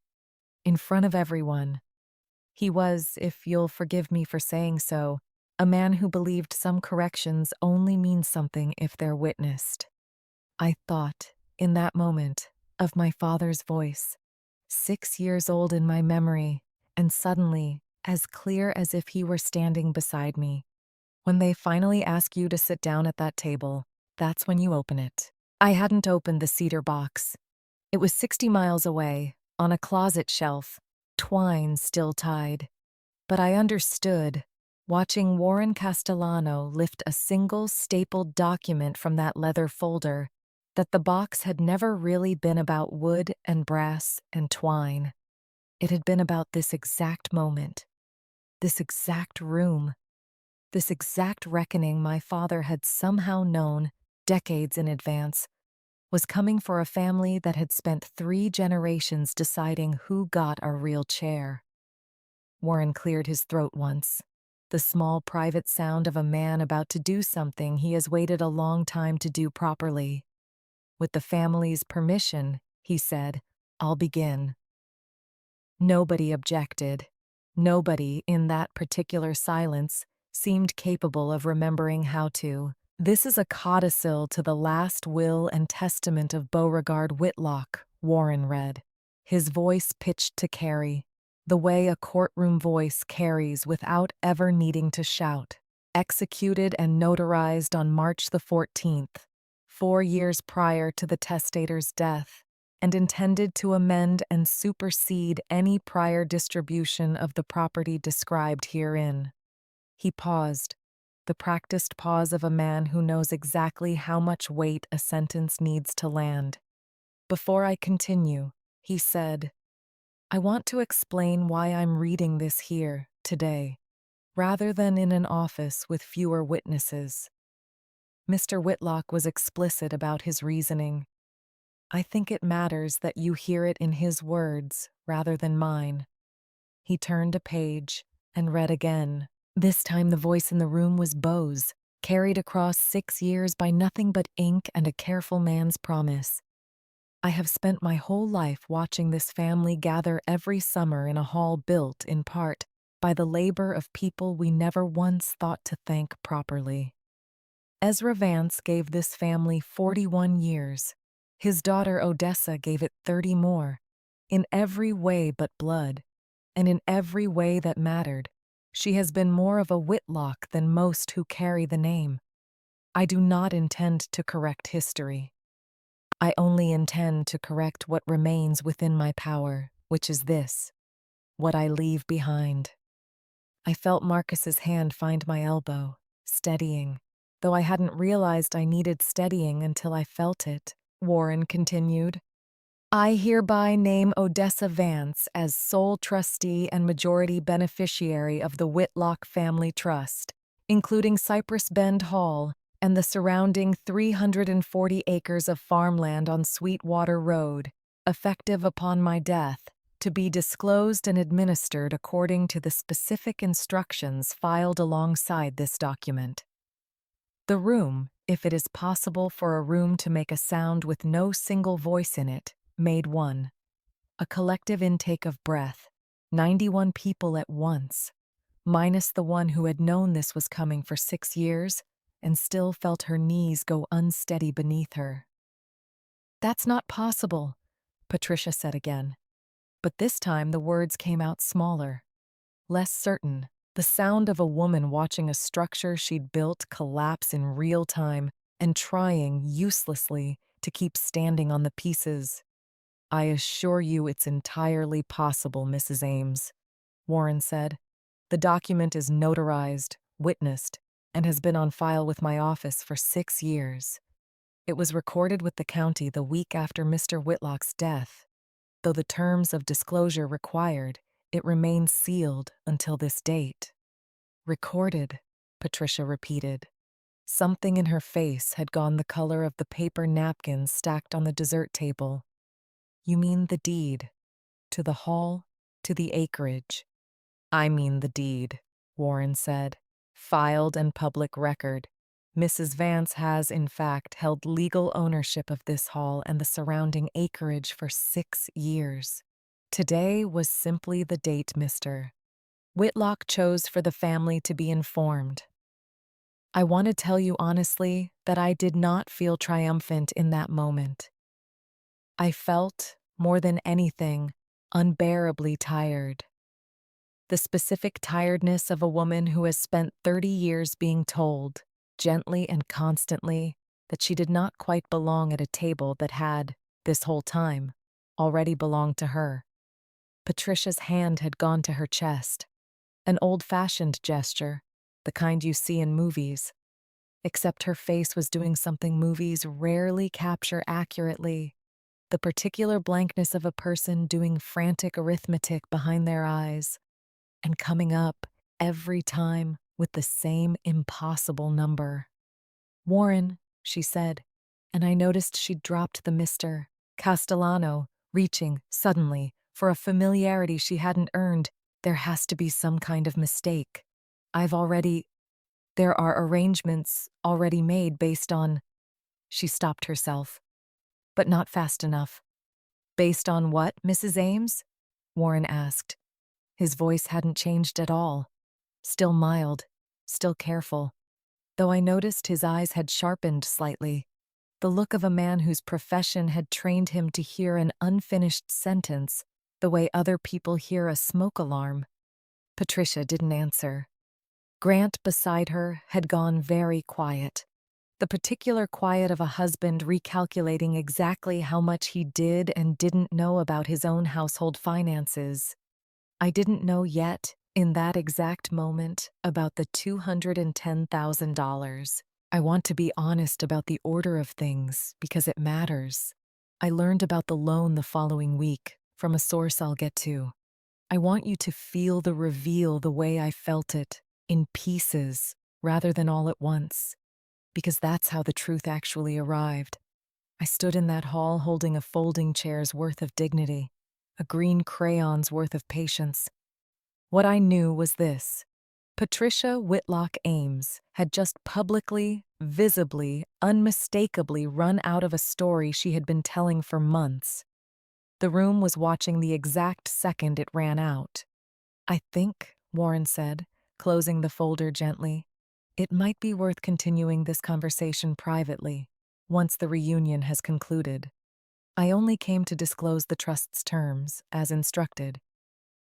Speaker 1: in front of everyone. He was, if you'll forgive me for saying so, a man who believed some corrections only mean something if they're witnessed." I thought, in that moment, of my father's voice, 6 years old in my memory, and suddenly, as clear as if he were standing beside me. "When they finally ask you to sit down at that table, that's when you open it." I hadn't opened the cedar box. It was 60 miles away, on a closet shelf, twine still tied. But I understood, watching Warren Castellano lift a single stapled document from that leather folder, that the box had never really been about wood and brass and twine. It had been about this exact moment, this exact room, this exact reckoning my father had somehow known, decades in advance, was coming for a family that had spent 3 generations deciding who got a real chair. Warren cleared his throat once, the small private sound of a man about to do something he has waited a long time to do properly. "With the family's permission," he said, "I'll begin." Nobody objected. Nobody, in that particular silence, seemed capable of remembering how to. "This is a codicil to the last will and testament of Beauregard Whitlock," Warren read, his voice pitched to carry, the way a courtroom voice carries without ever needing to shout. "Executed and notarized on March the 14th, 4 years prior to the testator's death, and intended to amend and supersede any prior distribution of the property described herein." He paused, the practiced pause of a man who knows exactly how much weight a sentence needs to land. "Before I continue," he said, "I want to explain why I'm reading this here, today, rather than in an office with fewer witnesses." Mr. Whitlock was explicit about his reasoning. "I think it matters that you hear it in his words rather than mine." He turned a page and read again. This time the voice in the room was Beau's, carried across 6 years by nothing but ink and a careful man's promise. "I have spent my whole life watching this family gather every summer in a hall built, in part, by the labor of people we never once thought to thank properly. Ezra Vance gave this family 41 years. His daughter Odessa gave it 30 more. In every way but blood, and in every way that mattered, she has been more of a Whitlock than most who carry the name. I do not intend to correct history. I only intend to correct what remains within my power, which is this: what I leave behind." I felt Marcus's hand find my elbow, steadying, though I hadn't realized I needed steadying until I felt it. Warren continued, "I hereby name Odessa Vance as sole trustee and majority beneficiary of the Whitlock Family Trust, including Cypress Bend Hall and the surrounding 340 acres of farmland on Sweetwater Road, effective upon my death, to be disclosed and administered according to the specific instructions filed alongside this document." The room, if it is possible for a room to make a sound with no single voice in it, made one. A collective intake of breath, 91 people at once, minus the one who had known this was coming for 6 years and still felt her knees go unsteady beneath her. "That's not possible," Patricia said again. But this time the words came out smaller, less certain, the sound of a woman watching a structure she'd built collapse in real time and trying, uselessly, to keep standing on the pieces. "I assure you it's entirely possible, Mrs. Ames," Warren said. "The document is notarized, witnessed, and has been on file with my office for 6 years. It was recorded with the county the week after Mr. Whitlock's death. Though the terms of disclosure required, it remains sealed until this date." "Recorded," Patricia repeated. Something in her face had gone the color of the paper napkins stacked on the dessert table. "You mean the deed? To the hall? To the acreage?" "I mean the deed," Warren said. "Filed and public record. Mrs. Vance has, in fact, held legal ownership of this hall and the surrounding acreage for 6 years. Today was simply the date, Mr. Whitlock chose for the family to be informed. I want to tell you honestly that I did not feel triumphant in that moment. I felt, more than anything, unbearably tired. The specific tiredness of a woman who has spent 30 years being told, gently and constantly, that she did not quite belong at a table that had, this whole time, already belonged to her. Patricia's hand had gone to her chest, an old-fashioned gesture, the kind you see in movies, except her face was doing something movies rarely capture accurately, the particular blankness of a person doing frantic arithmetic behind their eyes, and coming up, every time, with the same impossible number. "Warren," she said, and I noticed she'd dropped the Mr. Castellano, reaching, suddenly, for a familiarity she hadn't earned. "There has to be some kind of mistake. There are arrangements already made based on—" She stopped herself, but not fast enough. "Based on what, Mrs. Ames?" Warren asked. His voice hadn't changed at all. Still mild, still careful, though I noticed his eyes had sharpened slightly, the look of a man whose profession had trained him to hear an unfinished sentence the way other people hear a smoke alarm. Patricia didn't answer. Grant, beside her, had gone very quiet. The particular quiet of a husband recalculating exactly how much he did and didn't know about his own household finances. I didn't know yet, in that exact moment, about the $210,000. I want to be honest about the order of things because it matters. I learned about the loan the following week, from a source I'll get to. I want you to feel the reveal the way I felt it, in pieces, rather than all at once, because that's how the truth actually arrived. I stood in that hall holding a folding chair's worth of dignity, a green crayon's worth of patience. What I knew was this: Patricia Whitlock Ames had just publicly, visibly, unmistakably run out of a story she had been telling for months. The room was watching the exact second it ran out. "I think," Warren said, closing the folder gently, "it might be worth continuing this conversation privately, once the reunion has concluded. I only came to disclose the trust's terms, as instructed.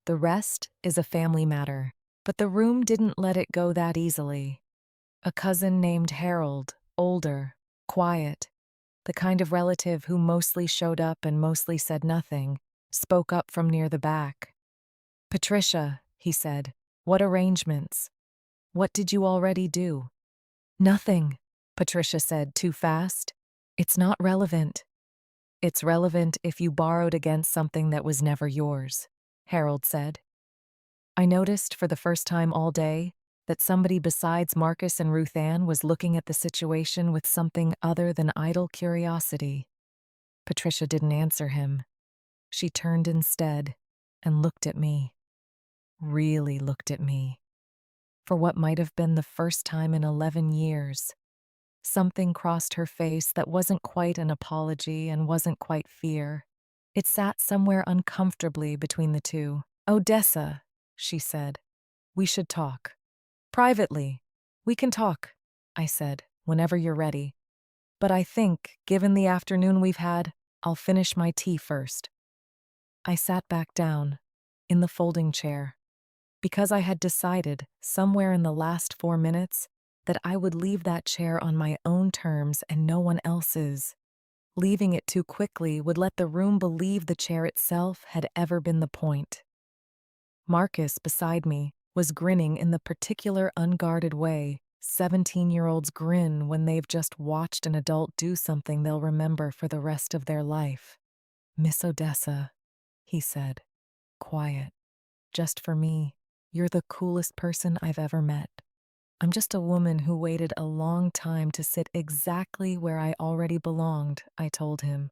Speaker 1: The rest is a family matter." But the room didn't let it go that easily. A cousin named Harold, older, quiet, the kind of relative who mostly showed up and mostly said nothing, spoke up from near the back. "Patricia," he said, "what arrangements? What did you already do?" "Nothing," Patricia said too fast. "It's not relevant." "It's relevant if you borrowed against something that was never yours," Harold said. I noticed for the first time all day that somebody besides Marcus and Ruth Ann was looking at the situation with something other than idle curiosity. Patricia didn't answer him. She turned instead and looked at me. Really looked at me. For what might have been the first time in 11 years. Something crossed her face that wasn't quite an apology and wasn't quite fear. It sat somewhere uncomfortably between the two. "Odessa," she said, "we should talk. Privately. We can talk," I said. whenever you're ready. But I think, given the afternoon we've had, I'll finish my tea first. I sat back down, in the folding chair, because I had decided, somewhere in the last 4 minutes, that I would leave that chair on my own terms and no one else's. Leaving it too quickly would let the room believe the chair itself had ever been the point. Marcus, beside me, was grinning in the particular unguarded way 17-year-olds grin when they've just watched an adult do something they'll remember for the rest of their life. "Miss Odessa," he said, quiet, "just for me, you're the coolest person I've ever met. I'm just a woman who waited a long time to sit exactly where I already belonged," I told him.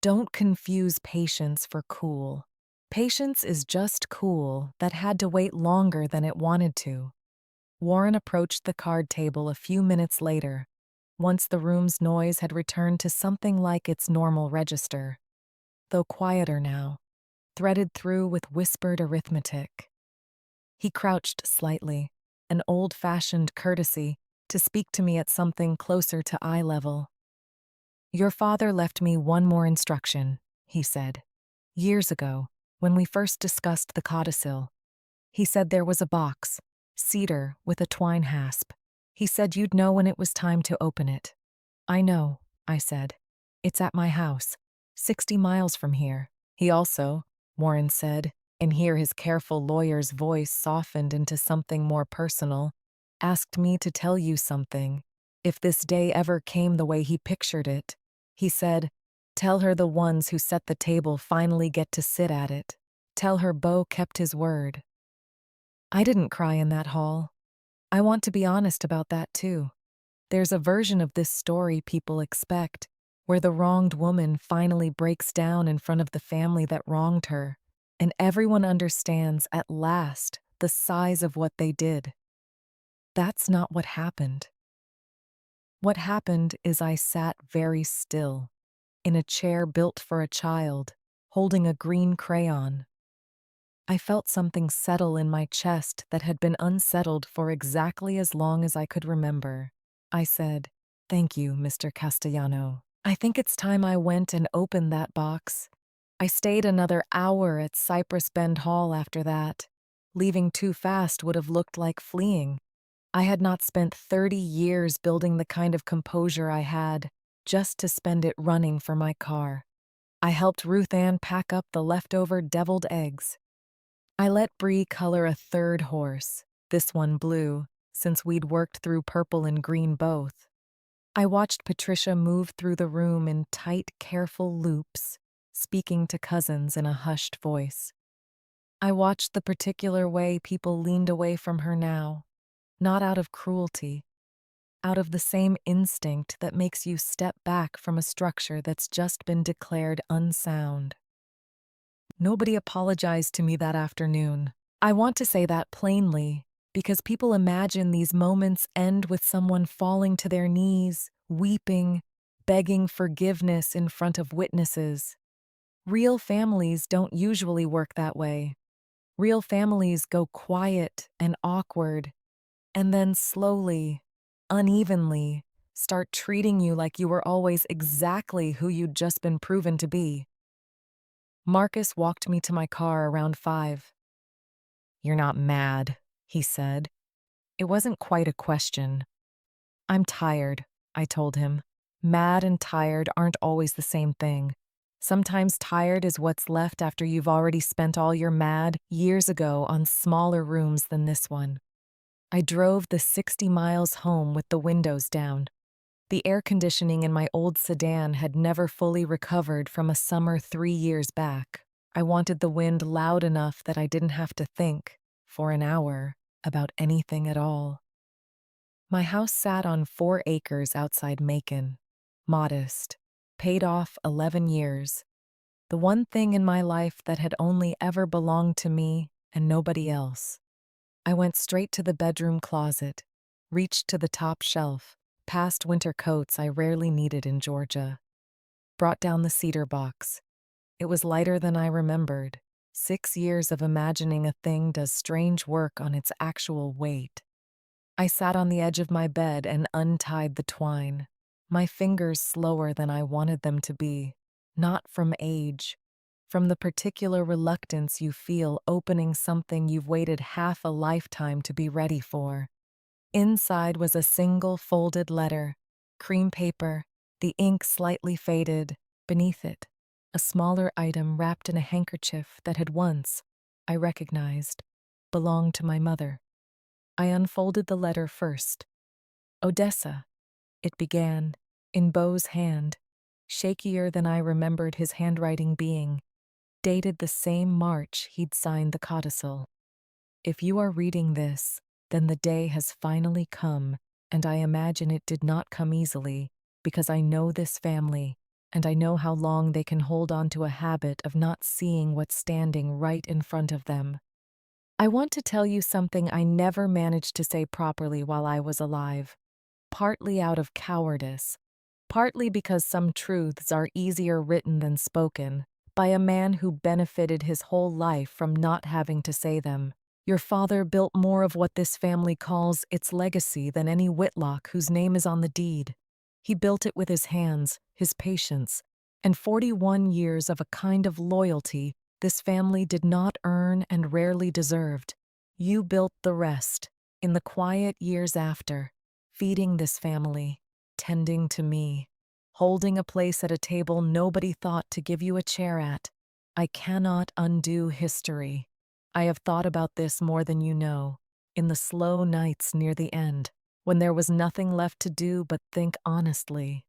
Speaker 1: "Don't confuse patience for cool. Patience is just cool that had to wait longer than it wanted to." Warren approached the card table a few minutes later, once the room's noise had returned to something like its normal register, though quieter now, threaded through with whispered arithmetic. He crouched slightly, an old-fashioned courtesy, to speak to me at something closer to eye level. "Your father left me one more instruction," he said. "Years ago, when we first discussed the codicil, he said there was a box, cedar with a twine hasp. He said you'd know when it was time to open it." "I know," I said. "It's at my house, 60 miles from here." "He also," Warren said, and here his careful lawyer's voice softened into something more personal, "asked me to tell you something. If this day ever came the way he pictured it, he said, tell her the ones who set the table finally get to sit at it. Tell her Beau kept his word." I didn't cry in that hall. I want to be honest about that too. There's a version of this story people expect, where the wronged woman finally breaks down in front of the family that wronged her, and everyone understands at last the size of what they did. That's not what happened. What happened is I sat very still, in a chair built for a child, holding a green crayon. I felt something settle in my chest that had been unsettled for exactly as long as I could remember. I said, "Thank you, Mr. Castellano. I think it's time I went and opened that box." I stayed another hour at Cypress Bend Hall after that. Leaving too fast would have looked like fleeing. I had not spent 30 years building the kind of composure I had, just to spend it running for my car. I helped Ruth Ann pack up the leftover deviled eggs. I let Bree color a third horse, this one blue, since we'd worked through purple and green both. I watched Patricia move through the room in tight, careful loops, speaking to cousins in a hushed voice. I watched the particular way people leaned away from her now, not out of cruelty, out of the same instinct that makes you step back from a structure that's just been declared unsound. Nobody apologized to me that afternoon. I want to say that plainly, because people imagine these moments end with someone falling to their knees, weeping, begging forgiveness in front of witnesses. Real families don't usually work that way. Real families go quiet and awkward, and then slowly, unevenly, start treating you like you were always exactly who you'd just been proven to be. Marcus walked me to my car around 5. "You're not mad," he said. It wasn't quite a question. "I'm tired," I told him. Mad and tired aren't always the same thing. Sometimes tired is what's left after you've already spent all your mad years ago on smaller rooms than this one. I drove the 60 miles home with the windows down. The air conditioning in my old sedan had never fully recovered from a summer 3 years back. I wanted the wind loud enough that I didn't have to think, for an hour, about anything at all. My house sat on 4 acres outside Macon. Modest. Paid off 11 years. The one thing in my life that had only ever belonged to me and nobody else. I went straight to the bedroom closet, reached to the top shelf, past winter coats I rarely needed in Georgia. Brought down the cedar box. It was lighter than I remembered. 6 years of imagining a thing does strange work on its actual weight. I sat on the edge of my bed and untied the twine, my fingers slower than I wanted them to be, not from age, from the particular reluctance you feel opening something you've waited half a lifetime to be ready for. Inside was a single folded letter, cream paper, the ink slightly faded. Beneath it, a smaller item wrapped in a handkerchief that had once, I recognized, belonged to my mother. I unfolded the letter first. Odessa, it began, in Beau's hand, shakier than I remembered his handwriting being, dated the same March he'd signed the codicil. If you are reading this, then the day has finally come, and I imagine it did not come easily, because I know this family, and I know how long they can hold on to a habit of not seeing what's standing right in front of them. I want to tell you something I never managed to say properly while I was alive, partly out of cowardice, partly because some truths are easier written than spoken, by a man who benefited his whole life from not having to say them. Your father built more of what this family calls its legacy than any Whitlock whose name is on the deed. He built it with his hands, his patience, and 41 years of a kind of loyalty this family did not earn and rarely deserved. You built the rest, in the quiet years after, feeding this family, tending to me, holding a place at a table nobody thought to give you a chair at. I cannot undo history. I have thought about this more than you know, in the slow nights near the end, when there was nothing left to do but think honestly.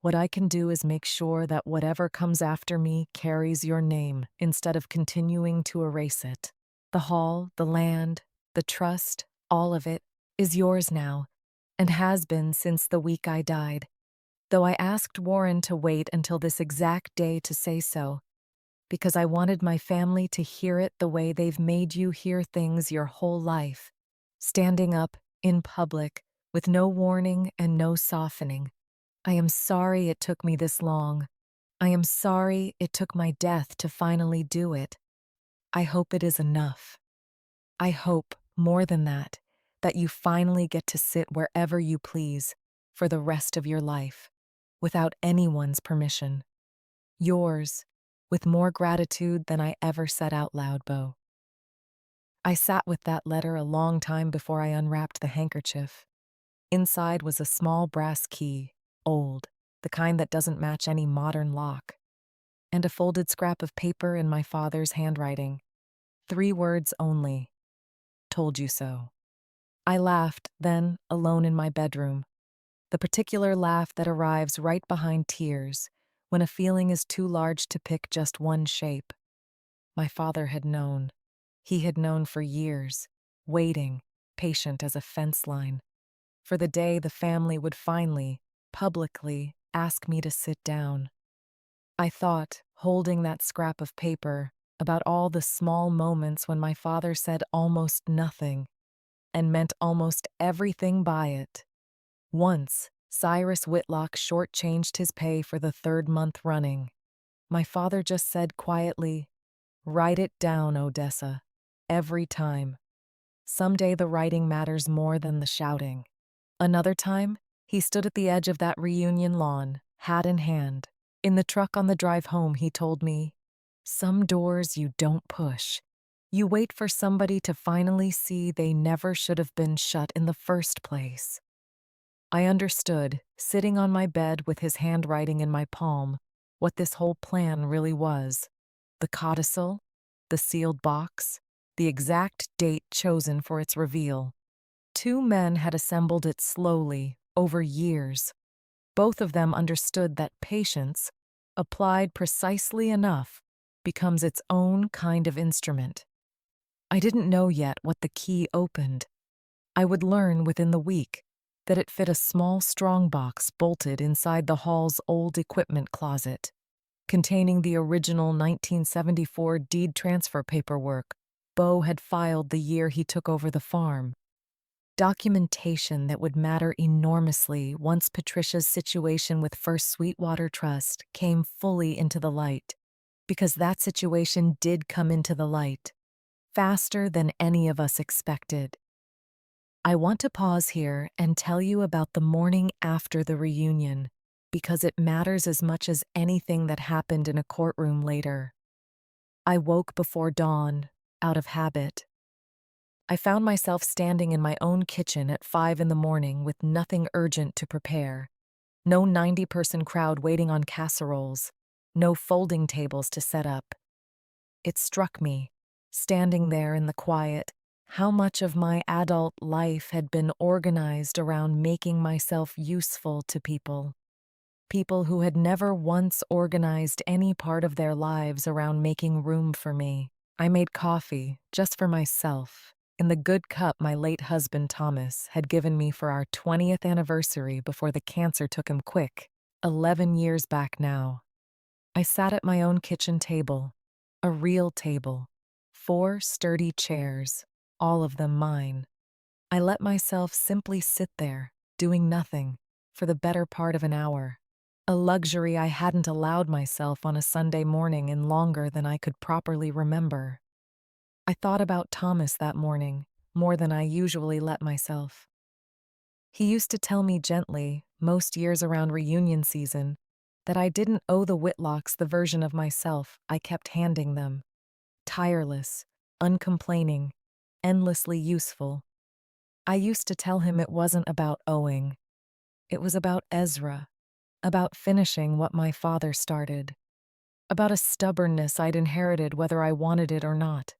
Speaker 1: What I can do is make sure that whatever comes after me carries your name instead of continuing to erase it. The hall, the land, the trust, all of it, is yours now, and has been since the week I died, though I asked Warren to wait until this exact day to say so, because I wanted my family to hear it the way they've made you hear things your whole life, standing up, in public, with no warning and no softening. I am sorry it took me this long. I am sorry it took my death to finally do it. I hope it is enough. I hope, more than that you finally get to sit wherever you please for the rest of your life, without anyone's permission. Yours, with more gratitude than I ever said out loud, Beau. I sat with that letter a long time before I unwrapped the handkerchief. Inside was a small brass key, old, the kind that doesn't match any modern lock, and a folded scrap of paper in my father's handwriting. 3 words only: told you so. I laughed, then, alone in my bedroom. The particular laugh that arrives right behind tears, when a feeling is too large to pick just one shape. My father had known. He had known for years, waiting, patient as a fence line, for the day the family would finally, publicly, ask me to sit down. I thought, holding that scrap of paper, about all the small moments when my father said almost nothing and meant almost everything by it. Once, Cyrus Whitlock shortchanged his pay for the 3rd month running. My father just said quietly, "Write it down, Odessa. Every time. Someday the writing matters more than the shouting." Another time, he stood at the edge of that reunion lawn, hat in hand. In the truck on the drive home, he told me, "Some doors you don't push. You wait for somebody to finally see they never should have been shut in the first place." I understood, sitting on my bed with his handwriting in my palm, what this whole plan really was. The codicil, the sealed box, the exact date chosen for its reveal. 2 men had assembled it slowly, over years. Both of them understood that patience, applied precisely enough, becomes its own kind of instrument. I didn't know yet what the key opened. I would learn within the week that it fit a small strong box bolted inside the hall's old equipment closet, containing the original 1974 deed transfer paperwork Beau had filed the year he took over the farm. Documentation that would matter enormously once Patricia's situation with First Sweetwater Trust came fully into the light, because that situation did come into the light, faster than any of us expected. I want to pause here and tell you about the morning after the reunion, because it matters as much as anything that happened in a courtroom later. I woke before dawn, out of habit. I found myself standing in my own kitchen at 5 in the morning with nothing urgent to prepare. No 90-person crowd waiting on casseroles. No folding tables to set up. It struck me, standing there in the quiet, how much of my adult life had been organized around making myself useful to people. People who had never once organized any part of their lives around making room for me. I made coffee, just for myself, in the good cup my late husband Thomas had given me for our 20th anniversary before the cancer took him quick, 11 years back now. I sat at my own kitchen table, a real table, 4 sturdy chairs, all of them mine. I let myself simply sit there, doing nothing, for the better part of an hour. A luxury I hadn't allowed myself on a Sunday morning in longer than I could properly remember. I thought about Thomas that morning, more than I usually let myself. He used to tell me gently, most years around reunion season, that I didn't owe the Whitlocks the version of myself I kept handing them. Tireless, uncomplaining, endlessly useful. I used to tell him it wasn't about owing. It was about Ezra, about finishing what my father started, about a stubbornness I'd inherited whether I wanted it or not.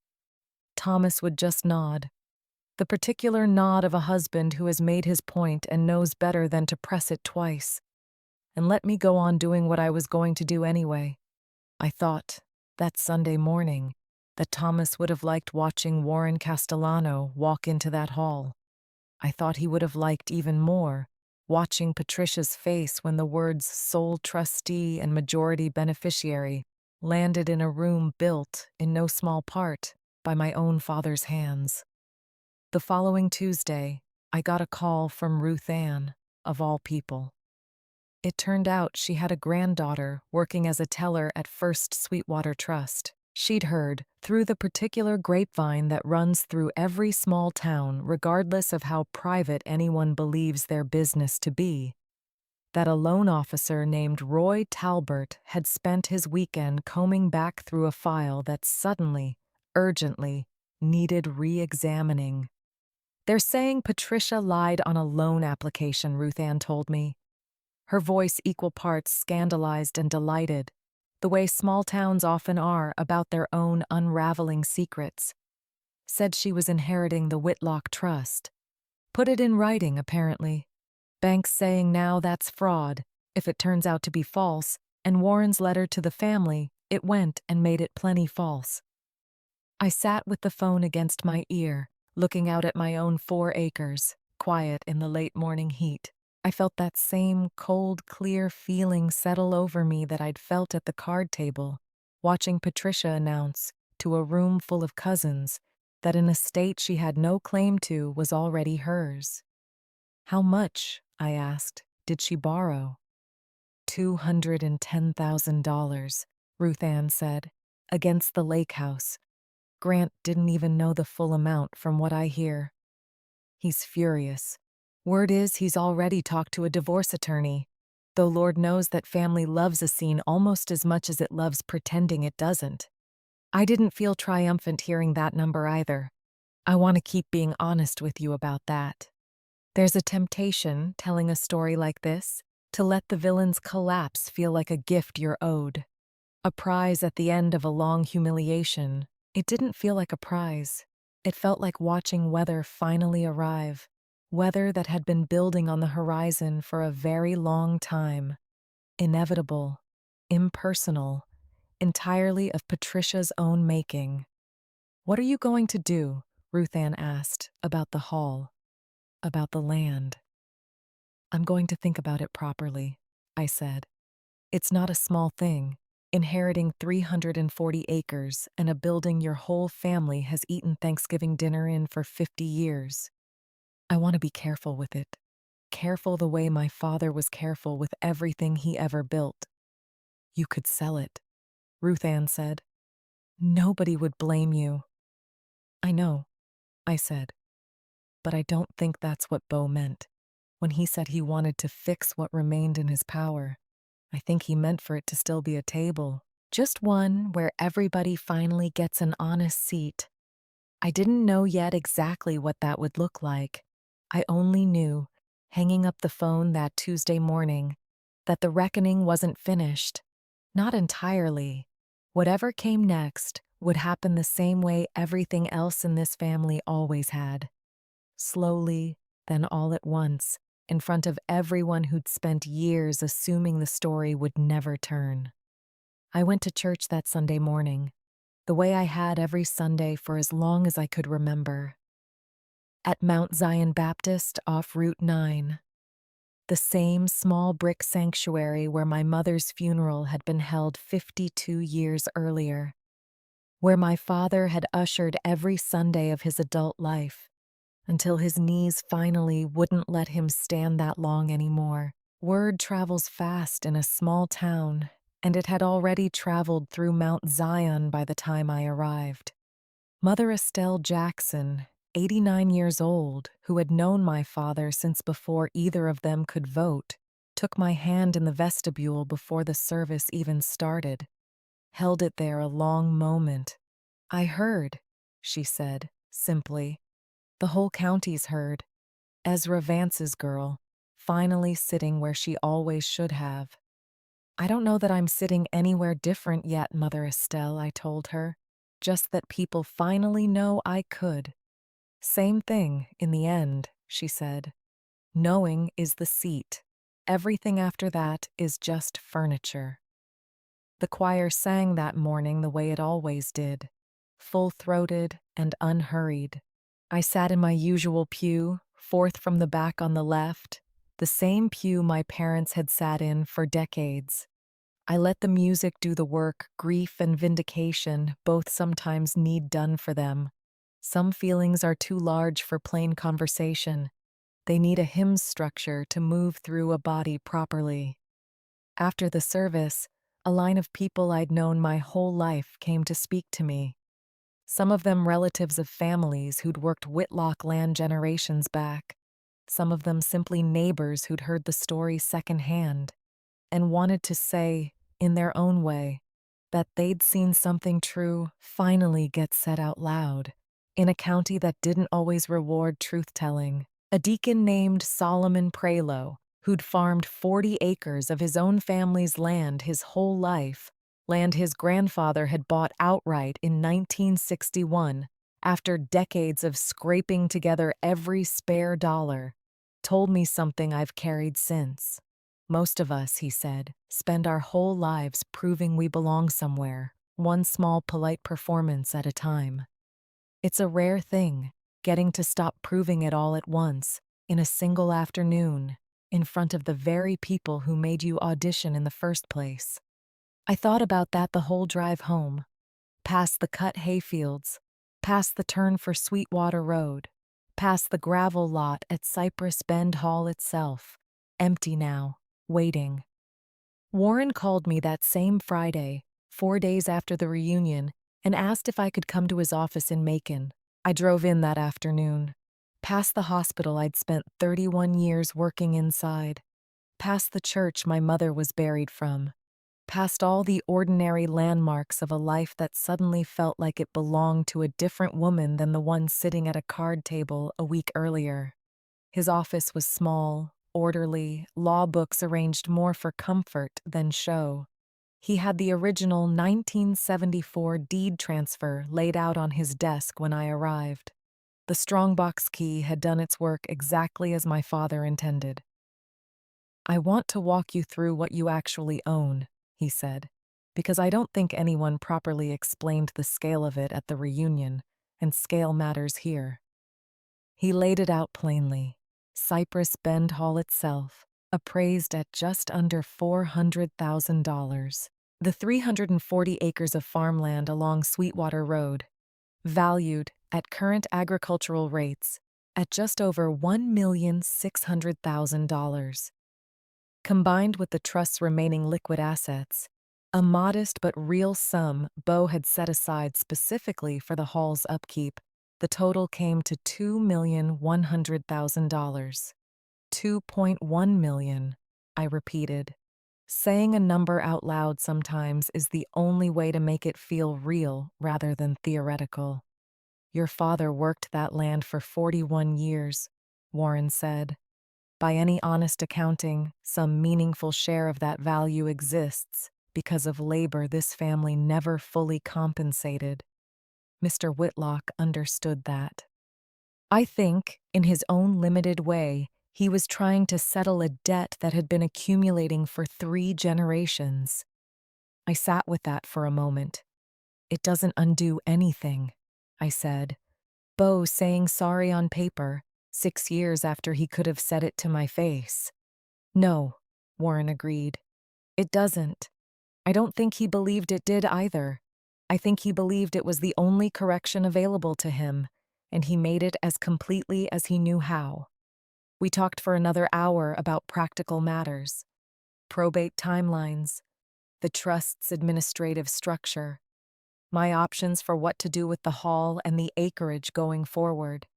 Speaker 1: Thomas would just nod, the particular nod of a husband who has made his point and knows better than to press it twice, and let me go on doing what I was going to do anyway. I thought, that Sunday morning, that Thomas would have liked watching Warren Castellano walk into that hall. I thought he would have liked even more watching Patricia's face when the words sole trustee and majority beneficiary landed in a room built, in no small part, by my own father's hands. The following Tuesday, I got a call from Ruth Ann, of all people. It turned out she had a granddaughter working as a teller at First Sweetwater Trust. She'd heard, through the particular grapevine that runs through every small town, regardless of how private anyone believes their business to be, that a loan officer named Roy Talbert had spent his weekend combing back through a file that suddenly, urgently, needed re-examining. "They're saying Patricia lied on a loan application," Ruth Ann told me, her voice equal parts scandalized and delighted, the way small towns often are about their own unraveling secrets. Said she was inheriting the Whitlock Trust. Put it in writing, apparently. Banks saying now that's fraud, if it turns out to be false, and Warren's letter to the family, it went and made it plenty false. I sat with the phone against my ear, looking out at my own 4 acres, quiet in the late morning heat. I felt that same cold, clear feeling settle over me that I'd felt at the card table, watching Patricia announce, to a room full of cousins, that an estate she had no claim to was already hers. "How much," I asked, "did she borrow?" $210,000, Ruth Ann said, "against the lake house. Grant didn't even know the full amount from what I hear. He's furious. Word is he's already talked to a divorce attorney, though Lord knows that family loves a scene almost as much as it loves pretending it doesn't." I didn't feel triumphant hearing that number either. I want to keep being honest with you about that. There's a temptation, telling a story like this, to let the villain's collapse feel like a gift you're owed. A prize at the end of a long humiliation. It didn't feel like a prize. It felt like watching weather finally arrive. Weather that had been building on the horizon for a very long time. Inevitable, impersonal, entirely of Patricia's own making. "What are you going to do?" Ruth Ann asked, "about the hall, about the land?" "I'm going to think about it properly," I said. "It's not a small thing, inheriting 340 acres and a building your whole family has eaten Thanksgiving dinner in for 50 years. I want to be careful with it. Careful the way my father was careful with everything he ever built." "You could sell it," Ruth Ann said. "Nobody would blame you." "I know," I said. But I don't think that's what Bo meant. When he said he wanted to fix what remained in his power, I think he meant for it to still be a table. Just one where everybody finally gets an honest seat. I didn't know yet exactly what that would look like. I only knew, hanging up the phone that Tuesday morning, that the reckoning wasn't finished. Not entirely. Whatever came next would happen the same way everything else in this family always had. Slowly, then all at once, in front of everyone who'd spent years assuming the story would never turn. I went to church that Sunday morning, the way I had every Sunday for as long as I could remember. At Mount Zion Baptist off Route 9, the same small brick sanctuary where my mother's funeral had been held 52 years earlier, where my father had ushered every Sunday of his adult life, until his knees finally wouldn't let him stand that long anymore. Word travels fast in a small town, and it had already traveled through Mount Zion by the time I arrived. Mother Estelle Jackson, 89 years old, who had known my father since before either of them could vote, took my hand in the vestibule before the service even started, held it there a long moment. "I heard," she said, simply. "The whole county's heard. Ezra Vance's girl, finally sitting where she always should have." "I don't know that I'm sitting anywhere different yet, Mother Estelle," I told her. "Just that people finally know I could." "Same thing, in the end," she said. "Knowing is the seat. Everything after that is just furniture." The choir sang that morning the way it always did, full-throated and unhurried. I sat in my usual pew, fourth from the back on the left, the same pew my parents had sat in for decades. I let the music do the work grief and vindication both sometimes need done for them. Some feelings are too large for plain conversation. They need a hymn structure to move through a body properly. After the service, a line of people I'd known my whole life came to speak to me. Some of them relatives of families who'd worked Whitlock land generations back. Some of them simply neighbors who'd heard the story secondhand and wanted to say, in their own way, that they'd seen something true finally get said out loud, in a county that didn't always reward truth-telling. A deacon named Solomon Prelo, who'd farmed 40 acres of his own family's land his whole life, land his grandfather had bought outright in 1961 after decades of scraping together every spare dollar, told me something I've carried since. Most of us, he said, spend our whole lives proving we belong somewhere, one small polite performance at a time. It's a rare thing, getting to stop proving it all at once, in a single afternoon, in front of the very people who made you audition in the first place. I thought about that the whole drive home, past the cut hayfields, past the turn for Sweetwater Road, past the gravel lot at Cypress Bend Hall itself, empty now, waiting. Warren called me that same Friday, 4 days after the reunion, and asked if I could come to his office in Macon. I drove in that afternoon, past the hospital I'd spent 31 years working inside, past the church my mother was buried from, past all the ordinary landmarks of a life that suddenly felt like it belonged to a different woman than the one sitting at a card table a week earlier. His office was small, orderly, law books arranged more for comfort than show. He had the original 1974 deed transfer laid out on his desk when I arrived. The strongbox key had done its work exactly as my father intended. "I want to walk you through what you actually own," he said, "because I don't think anyone properly explained the scale of it at the reunion, and scale matters here." He laid it out plainly. Cypress Bend Hall itself, appraised at just under $400,000. The 340 acres of farmland along Sweetwater Road, valued, at current agricultural rates, at just over $1,600,000. Combined with the trust's remaining liquid assets, a modest but real sum Bo had set aside specifically for the hall's upkeep, The total came to $2,100,000. 2.1 million, I repeated. Saying a number out loud sometimes is the only way to make it feel real rather than theoretical. Your father worked that land for 41 years, Warren said. By any honest accounting, some meaningful share of that value exists because of labor this family never fully compensated. Mr. Whitlock understood that. I think, in his own limited way, he was trying to settle a debt that had been accumulating for 3 generations. I sat with that for a moment. It doesn't undo anything, I said. Bo saying sorry on paper, 6 years after he could have said it to my face. No, Warren agreed. It doesn't. I don't think he believed it did either. I think he believed it was the only correction available to him, and he made it as completely as he knew how. We talked for another hour about practical matters, probate timelines, the trust's administrative structure, my options for what to do with the hall and the acreage going forward.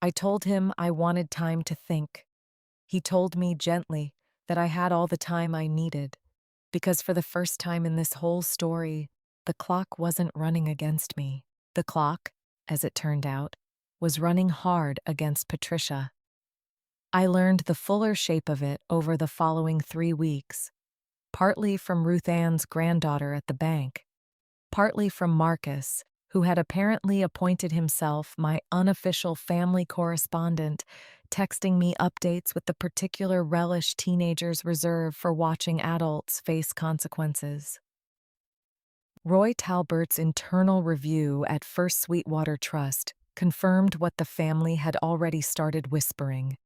Speaker 1: I told him I wanted time to think. He told me gently that I had all the time I needed, because for the first time in this whole story, the clock wasn't running against me. The clock, as it turned out, was running hard against Patricia. I learned the fuller shape of it over the following 3 weeks, partly from Ruth Ann's granddaughter at the bank, partly from Marcus, who had apparently appointed himself my unofficial family correspondent, texting me updates with the particular relish teenagers reserve for watching adults face consequences. Roy Talbert's internal review at First Sweetwater Trust confirmed what the family had already started whispering.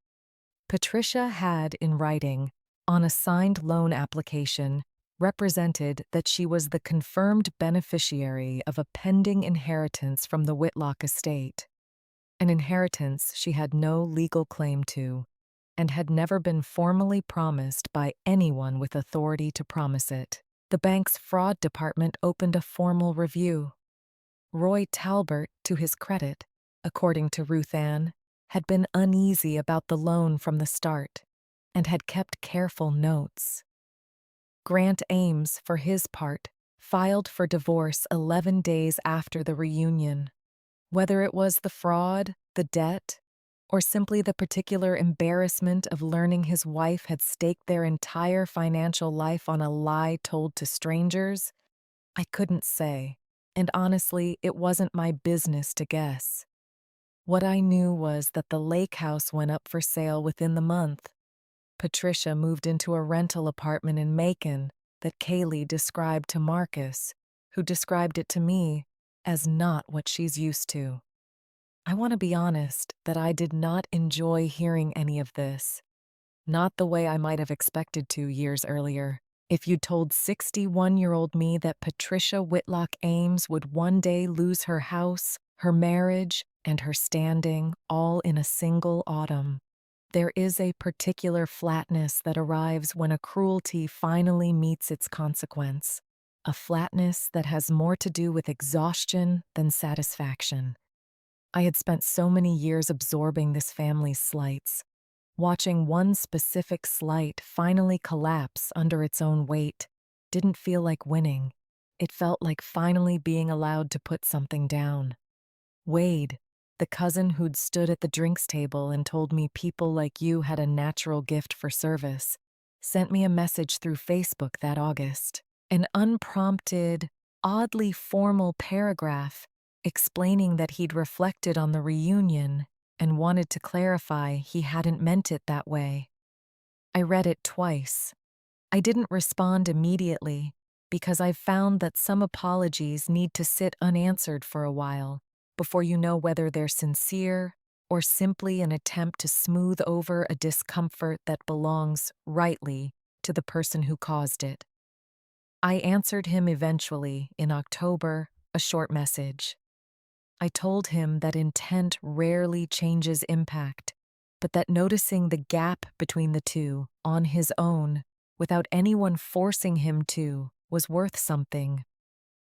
Speaker 1: Patricia had, in writing, on a signed loan application, represented that she was the confirmed beneficiary of a pending inheritance from the Whitlock estate, an inheritance she had no legal claim to, and had never been formally promised by anyone with authority to promise it. The bank's fraud department opened a formal review. Roy Talbert, to his credit, according to Ruth Ann, had been uneasy about the loan from the start, and had kept careful notes. Grant Ames, for his part, filed for divorce 11 days after the reunion. Whether it was the fraud, the debt, or simply the particular embarrassment of learning his wife had staked their entire financial life on a lie told to strangers, I couldn't say, and honestly, it wasn't my business to guess. What I knew was that the lake house went up for sale within the month. Patricia moved into a rental apartment in Macon that Kaylee described to Marcus, who described it to me as not what she's used to. I want to be honest that I did not enjoy hearing any of this. Not the way I might have expected to years earlier. If you'd told 61-year-old me that Patricia Whitlock Ames would one day lose her house, her marriage, and her standing all in a single autumn. There is a particular flatness that arrives when a cruelty finally meets its consequence, a flatness that has more to do with exhaustion than satisfaction. I had spent so many years absorbing this family's slights. Watching one specific slight finally collapse under its own weight didn't feel like winning. It felt like finally being allowed to put something down. Wade, the cousin who'd stood at the drinks table and told me people like you had a natural gift for service, sent me a message through Facebook that August. An unprompted, oddly formal paragraph explaining that he'd reflected on the reunion and wanted to clarify he hadn't meant it that way. I read it twice. I didn't respond immediately because I've found that some apologies need to sit unanswered for a while before you know whether they're sincere or simply an attempt to smooth over a discomfort that belongs, rightly, to the person who caused it. I answered him eventually, in October, a short message. I told him that intent rarely changes impact, but that noticing the gap between the two, on his own, without anyone forcing him to, was worth something.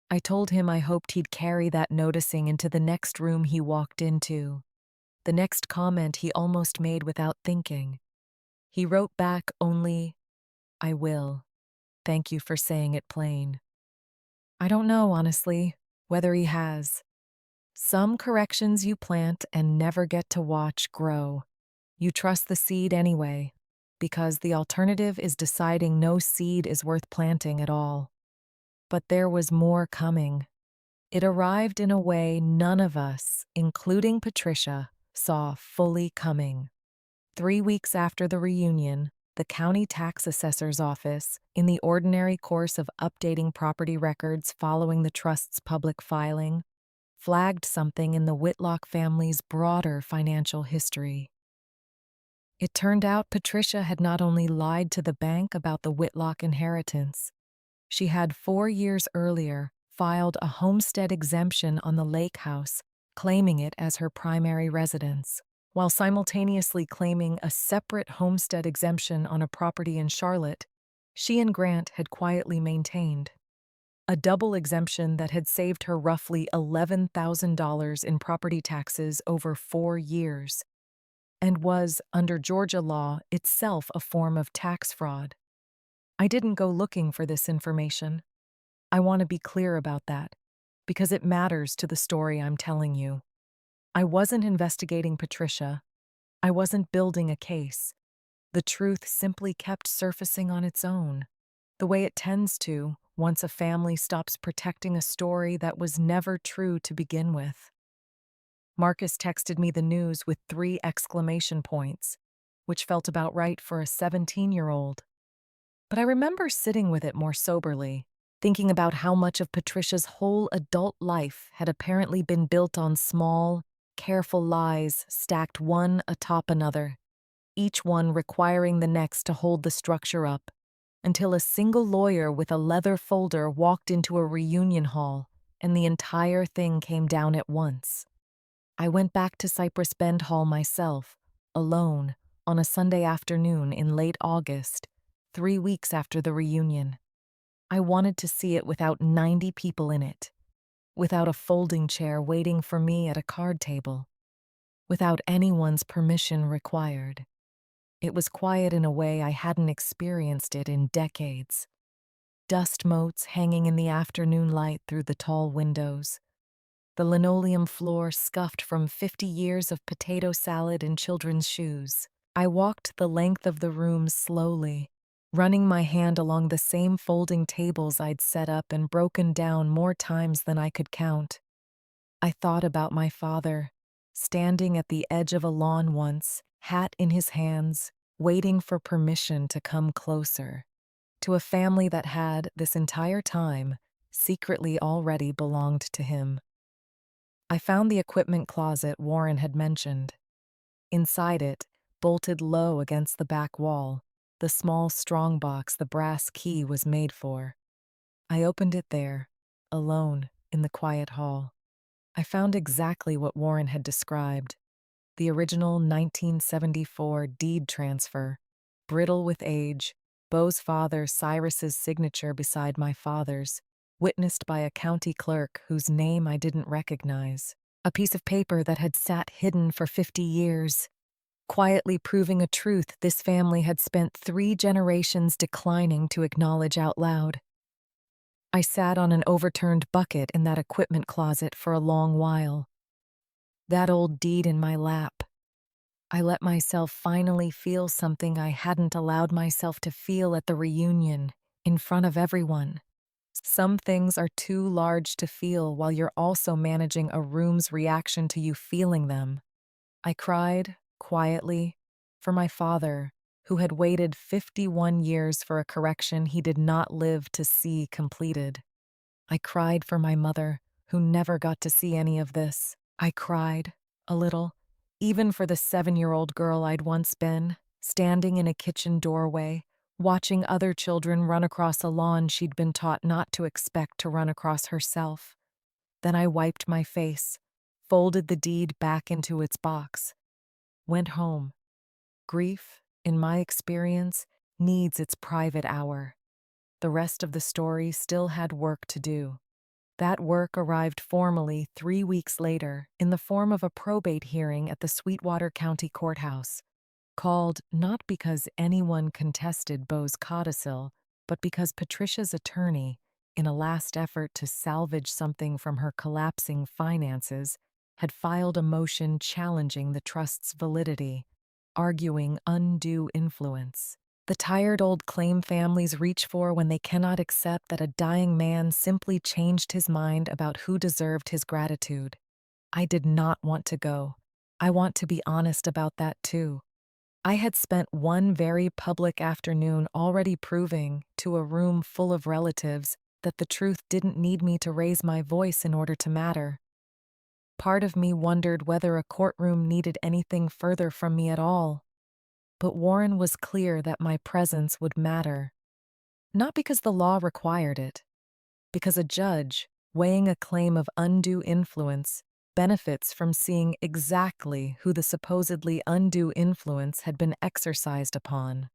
Speaker 1: I told him I hoped he'd carry that noticing into the next room he walked into, the next comment he almost made without thinking. He wrote back only, "I will. Thank you for saying it plain." I don't know, honestly, whether he has. Some corrections you plant and never get to watch grow. You trust the seed anyway, because the alternative is deciding no seed is worth planting at all. But there was more coming. It arrived in a way none of us, including Patricia, saw fully coming. 3 weeks after the reunion, the county tax assessor's office, in the ordinary course of updating property records following the trust's public filing, flagged something in the Whitlock family's broader financial history. It turned out Patricia had not only lied to the bank about the Whitlock inheritance, she had 4 years earlier filed a homestead exemption on the lake house, claiming it as her primary residence, while simultaneously claiming a separate homestead exemption on a property in Charlotte she and Grant had quietly maintained. A double exemption that had saved her roughly $11,000 in property taxes over 4 years, and was, under Georgia law, itself a form of tax fraud. I didn't go looking for this information. I want to be clear about that, because it matters to the story I'm telling you. I wasn't investigating Patricia. I wasn't building a case. The truth simply kept surfacing on its own, the way it tends to once a family stops protecting a story that was never true to begin with. Marcus texted me the news with 3 exclamation points, which felt about right for a 17-year-old. But I remember sitting with it more soberly, thinking about how much of Patricia's whole adult life had apparently been built on small, careful lies stacked one atop another, each one requiring the next to hold the structure up, until a single lawyer with a leather folder walked into a reunion hall and the entire thing came down at once. I went back to Cypress Bend Hall myself, alone, on a Sunday afternoon in late August, 3 weeks after the reunion. I wanted to see it without 90 people in it, without a folding chair waiting for me at a card table, without anyone's permission required. It was quiet in a way I hadn't experienced it in decades. Dust motes hanging in the afternoon light through the tall windows. The linoleum floor scuffed from 50 years of potato salad and children's shoes. I walked the length of the room slowly, running my hand along the same folding tables I'd set up and broken down more times than I could count. I thought about my father, standing at the edge of a lawn once, hat in his hands, waiting for permission to come closer, to a family that had, this entire time, secretly already belonged to him. I found the equipment closet Warren had mentioned. Inside it, bolted low against the back wall, the small strong box the brass key was made for. I opened it there, alone, in the quiet hall. I found exactly what Warren had described: the original 1974 deed transfer, brittle with age, Beau's father Cyrus's signature beside my father's, witnessed by a county clerk whose name I didn't recognize. A piece of paper that had sat hidden for 50 years, quietly proving a truth this family had spent 3 generations declining to acknowledge out loud. I sat on an overturned bucket in that equipment closet for a long while, that old deed in my lap. I let myself finally feel something I hadn't allowed myself to feel at the reunion, in front of everyone. Some things are too large to feel while you're also managing a room's reaction to you feeling them. I cried, quietly, for my father, who had waited 51 years for a correction he did not live to see completed. I cried for my mother, who never got to see any of this. I cried, a little, even for the 7-year-old girl I'd once been, standing in a kitchen doorway, watching other children run across a lawn she'd been taught not to expect to run across herself. Then I wiped my face, folded the deed back into its box, went home. Grief, in my experience, needs its private hour. The rest of the story still had work to do. That work arrived formally 3 weeks later in the form of a probate hearing at the Sweetwater County Courthouse, called not because anyone contested Bo's codicil, but because Patricia's attorney, in a last effort to salvage something from her collapsing finances, had filed a motion challenging the trust's validity, arguing undue influence. The tired old claim families reach for when they cannot accept that a dying man simply changed his mind about who deserved his gratitude. I did not want to go. I want to be honest about that too. I had spent one very public afternoon already proving to a room full of relatives that the truth didn't need me to raise my voice in order to matter. Part of me wondered whether a courtroom needed anything further from me at all. But Warren was clear that my presence would matter. Not because the law required it, because a judge, weighing a claim of undue influence, benefits from seeing exactly who the supposedly undue influence had been exercised upon.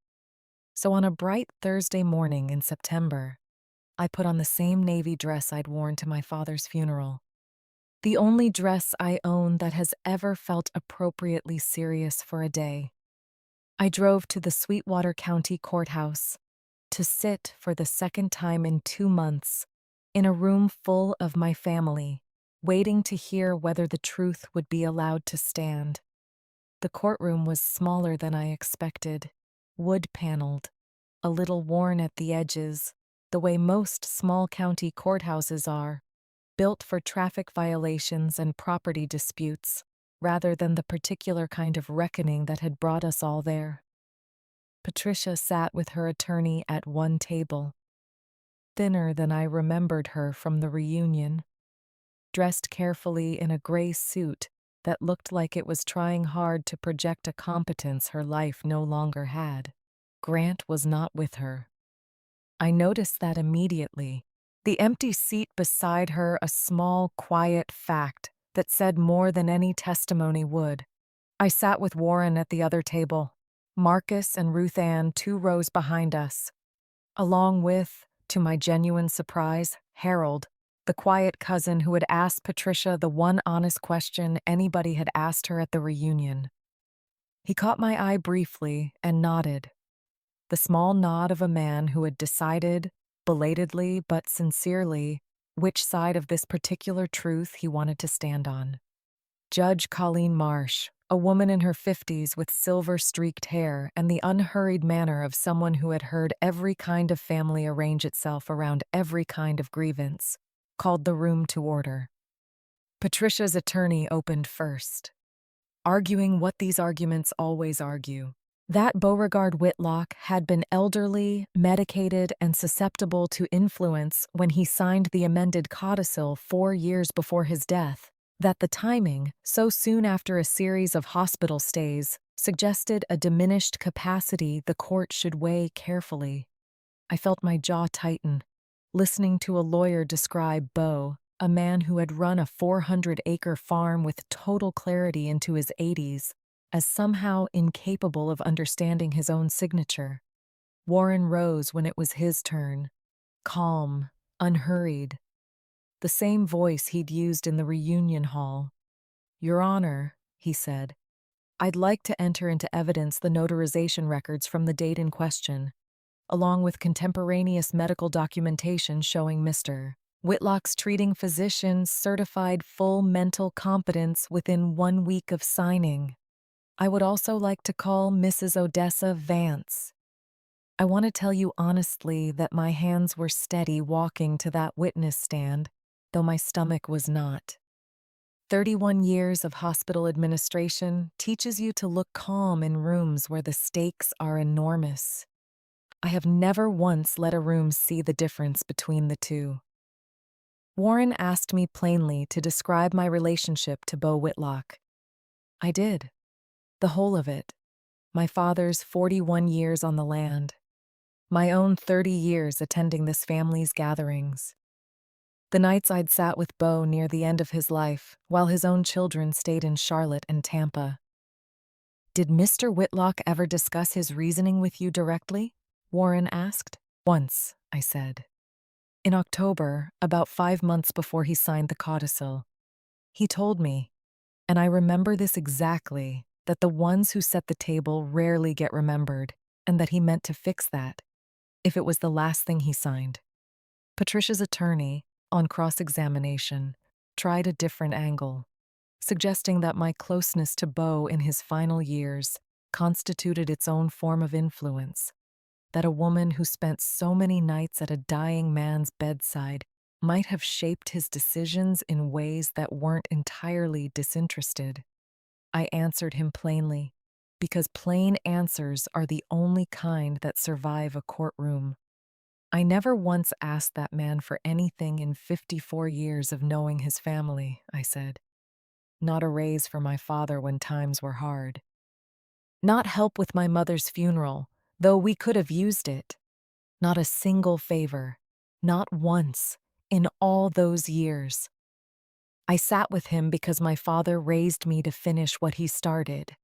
Speaker 1: So on a bright Thursday morning in September, I put on the same navy dress I'd worn to my father's funeral. The only dress I own that has ever felt appropriately serious for a day. I drove to the Sweetwater County Courthouse to sit for the second time in 2 months in a room full of my family, waiting to hear whether the truth would be allowed to stand. The courtroom was smaller than I expected, wood-paneled, a little worn at the edges, the way most small county courthouses are, built for traffic violations and property disputes, rather than the particular kind of reckoning that had brought us all there. Patricia sat with her attorney at one table, thinner than I remembered her from the reunion, dressed carefully in a gray suit that looked like it was trying hard to project a competence her life no longer had. Grant was not with her. I noticed that immediately. The empty seat beside her, a small, quiet fact that said more than any testimony would. I sat with Warren at the other table, Marcus and Ruth Ann 2 rows behind us, along with, to my genuine surprise, Harold, the quiet cousin who had asked Patricia the one honest question anybody had asked her at the reunion. He caught my eye briefly and nodded, the small nod of a man who had decided, belatedly but sincerely, which side of this particular truth he wanted to stand on. Judge Colleen Marsh, a woman in her 50s with silver-streaked hair and the unhurried manner of someone who had heard every kind of family arrange itself around every kind of grievance, called the room to order. Patricia's attorney opened first, arguing what these arguments always argue: that Beauregard Whitlock had been elderly, medicated, and susceptible to influence when he signed the amended codicil 4 years before his death, that the timing, so soon after a series of hospital stays, suggested a diminished capacity the court should weigh carefully. I felt my jaw tighten, listening to a lawyer describe Beau, a man who had run a 400-acre farm with total clarity into his 80s, as somehow incapable of understanding his own signature. Warren rose when it was his turn, calm, unhurried, the same voice he'd used in the reunion hall. "Your Honor," he said, "I'd like to enter into evidence the notarization records from the date in question, along with contemporaneous medical documentation showing Mr. Whitlock's treating physicians certified full mental competence within 1 week of signing. I would also like to call Mrs. Odessa Vance. I want to tell you honestly that my hands were steady walking to that witness stand, though my stomach was not. 31 years of hospital administration teaches you to look calm in rooms where the stakes are enormous. I have never once let a room see the difference between the two." Warren asked me plainly to describe my relationship to Beau Whitlock. I did. The whole of it. My father's 41 years on the land. My own 30 years attending this family's gatherings. The nights I'd sat with Beau near the end of his life, while his own children stayed in Charlotte and Tampa. "Did Mr. Whitlock ever discuss his reasoning with you directly?" Warren asked. "Once," I said. In October, about 5 months before he signed the codicil, he told me, and I remember this exactly, that the ones who set the table rarely get remembered, and that he meant to fix that, if it was the last thing he signed. Patricia's attorney, on cross-examination, tried a different angle, suggesting that my closeness to Beau in his final years constituted its own form of influence, that a woman who spent so many nights at a dying man's bedside might have shaped his decisions in ways that weren't entirely disinterested. I answered him plainly, because plain answers are the only kind that survive a courtroom. I never once asked that man for anything in 54 years of knowing his family, I said. Not a raise for my father when times were hard. Not help with my mother's funeral, though we could have used it. Not a single favor. Not once, in all those years. I sat with him because my father raised me to finish what he started,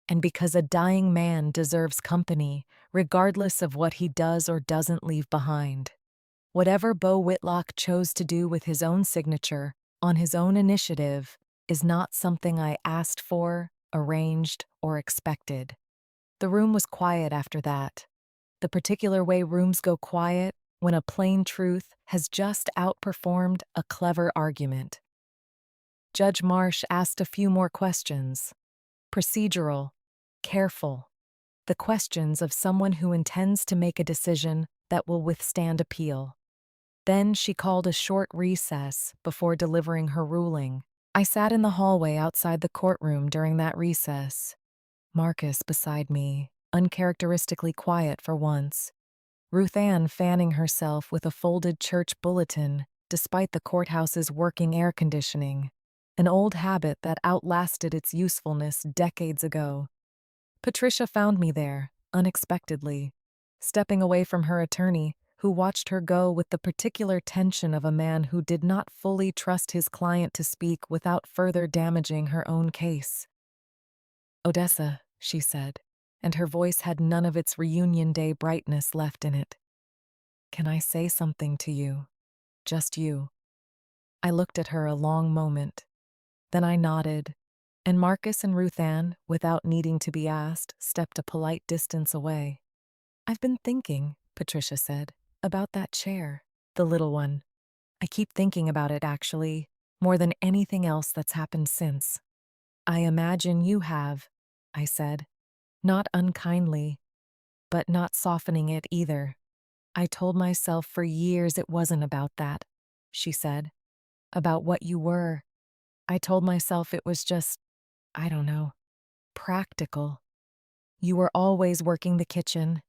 Speaker 1: and because a dying man deserves company, regardless of what he does or doesn't leave behind. Whatever Beau Whitlock chose to do with his own signature, on his own initiative, is not something I asked for, arranged, or expected. The room was quiet after that. The particular way rooms go quiet when a plain truth has just outperformed a clever argument. Judge Marsh asked a few more questions. Procedural, careful, the questions of someone who intends to make a decision that will withstand appeal. Then she called a short recess before delivering her ruling. I sat in the hallway outside the courtroom during that recess. Marcus beside me, uncharacteristically quiet for once. Ruth Ann fanning herself with a folded church bulletin, despite the courthouse's working air conditioning, an old habit that outlasted its usefulness decades ago. Patricia found me there, unexpectedly, stepping away from her attorney, who watched her go with the particular tension of a man who did not fully trust his client to speak without further damaging her own case. "Odessa," she said, and her voice had none of its reunion day brightness left in it. "Can I say something to you? Just you?" I looked at her a long moment. Then I nodded, and Marcus and Ruth Ann, without needing to be asked, stepped a polite distance away. "I've been thinking," Patricia said, "about that chair, the little one. I keep thinking about it, actually, more than anything else that's happened since." "I imagine you have," I said, not unkindly, but not softening it either. "I told myself for years it wasn't about that," she said. "About what you were. I told myself it was just, I don't know, practical. You were always working the kitchen.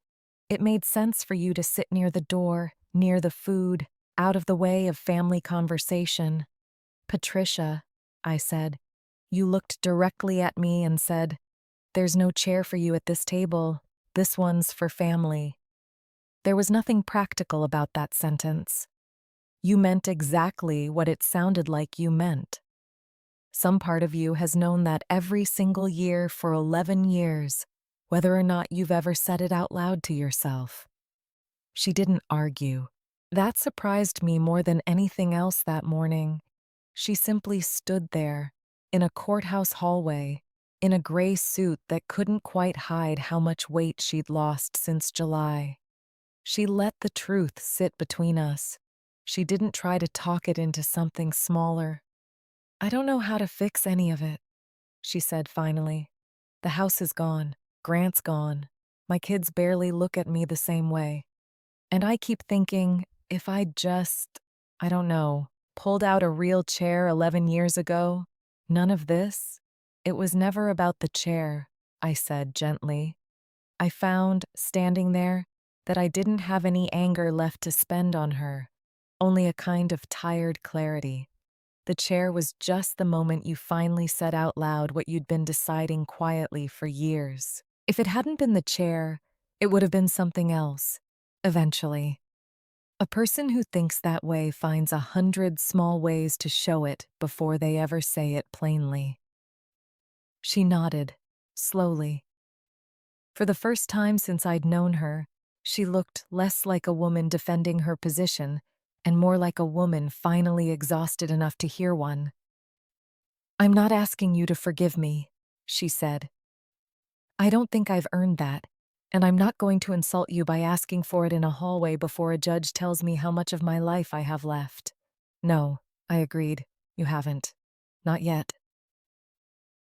Speaker 1: It made sense for you to sit near the door, near the food, out of the way of family conversation." "Patricia," I said. "You looked directly at me and said, 'There's no chair for you at this table. This one's for family.' There was nothing practical about that sentence. You meant exactly what it sounded like you meant. Some part of you has known that every single year for 11 years, whether or not you've ever said it out loud to yourself." She didn't argue. That surprised me more than anything else that morning. She simply stood there, in a courthouse hallway, in a gray suit that couldn't quite hide how much weight she'd lost since July. She let the truth sit between us. She didn't try to talk it into something smaller. "I don't know how to fix any of it," she said finally. "The house is gone. Grant's gone. My kids barely look at me the same way. And I keep thinking, if I'd just, I don't know, pulled out a real chair 11 years ago, none of this. It was never about the chair," I said gently. I found, standing there, that I didn't have any anger left to spend on her, only a kind of tired clarity. The chair was just the moment you finally said out loud what you'd been deciding quietly for years. If it hadn't been the chair, it would have been something else, eventually. A person who thinks that way finds 100 small ways to show it before they ever say it plainly. She nodded, slowly. For the first time since I'd known her, she looked less like a woman defending her position and more like a woman finally exhausted enough to hear one. "I'm not asking you to forgive me," she said. "I don't think I've earned that, and I'm not going to insult you by asking for it in a hallway before a judge tells me how much of my life I have left." "No," I agreed, "you haven't. Not yet."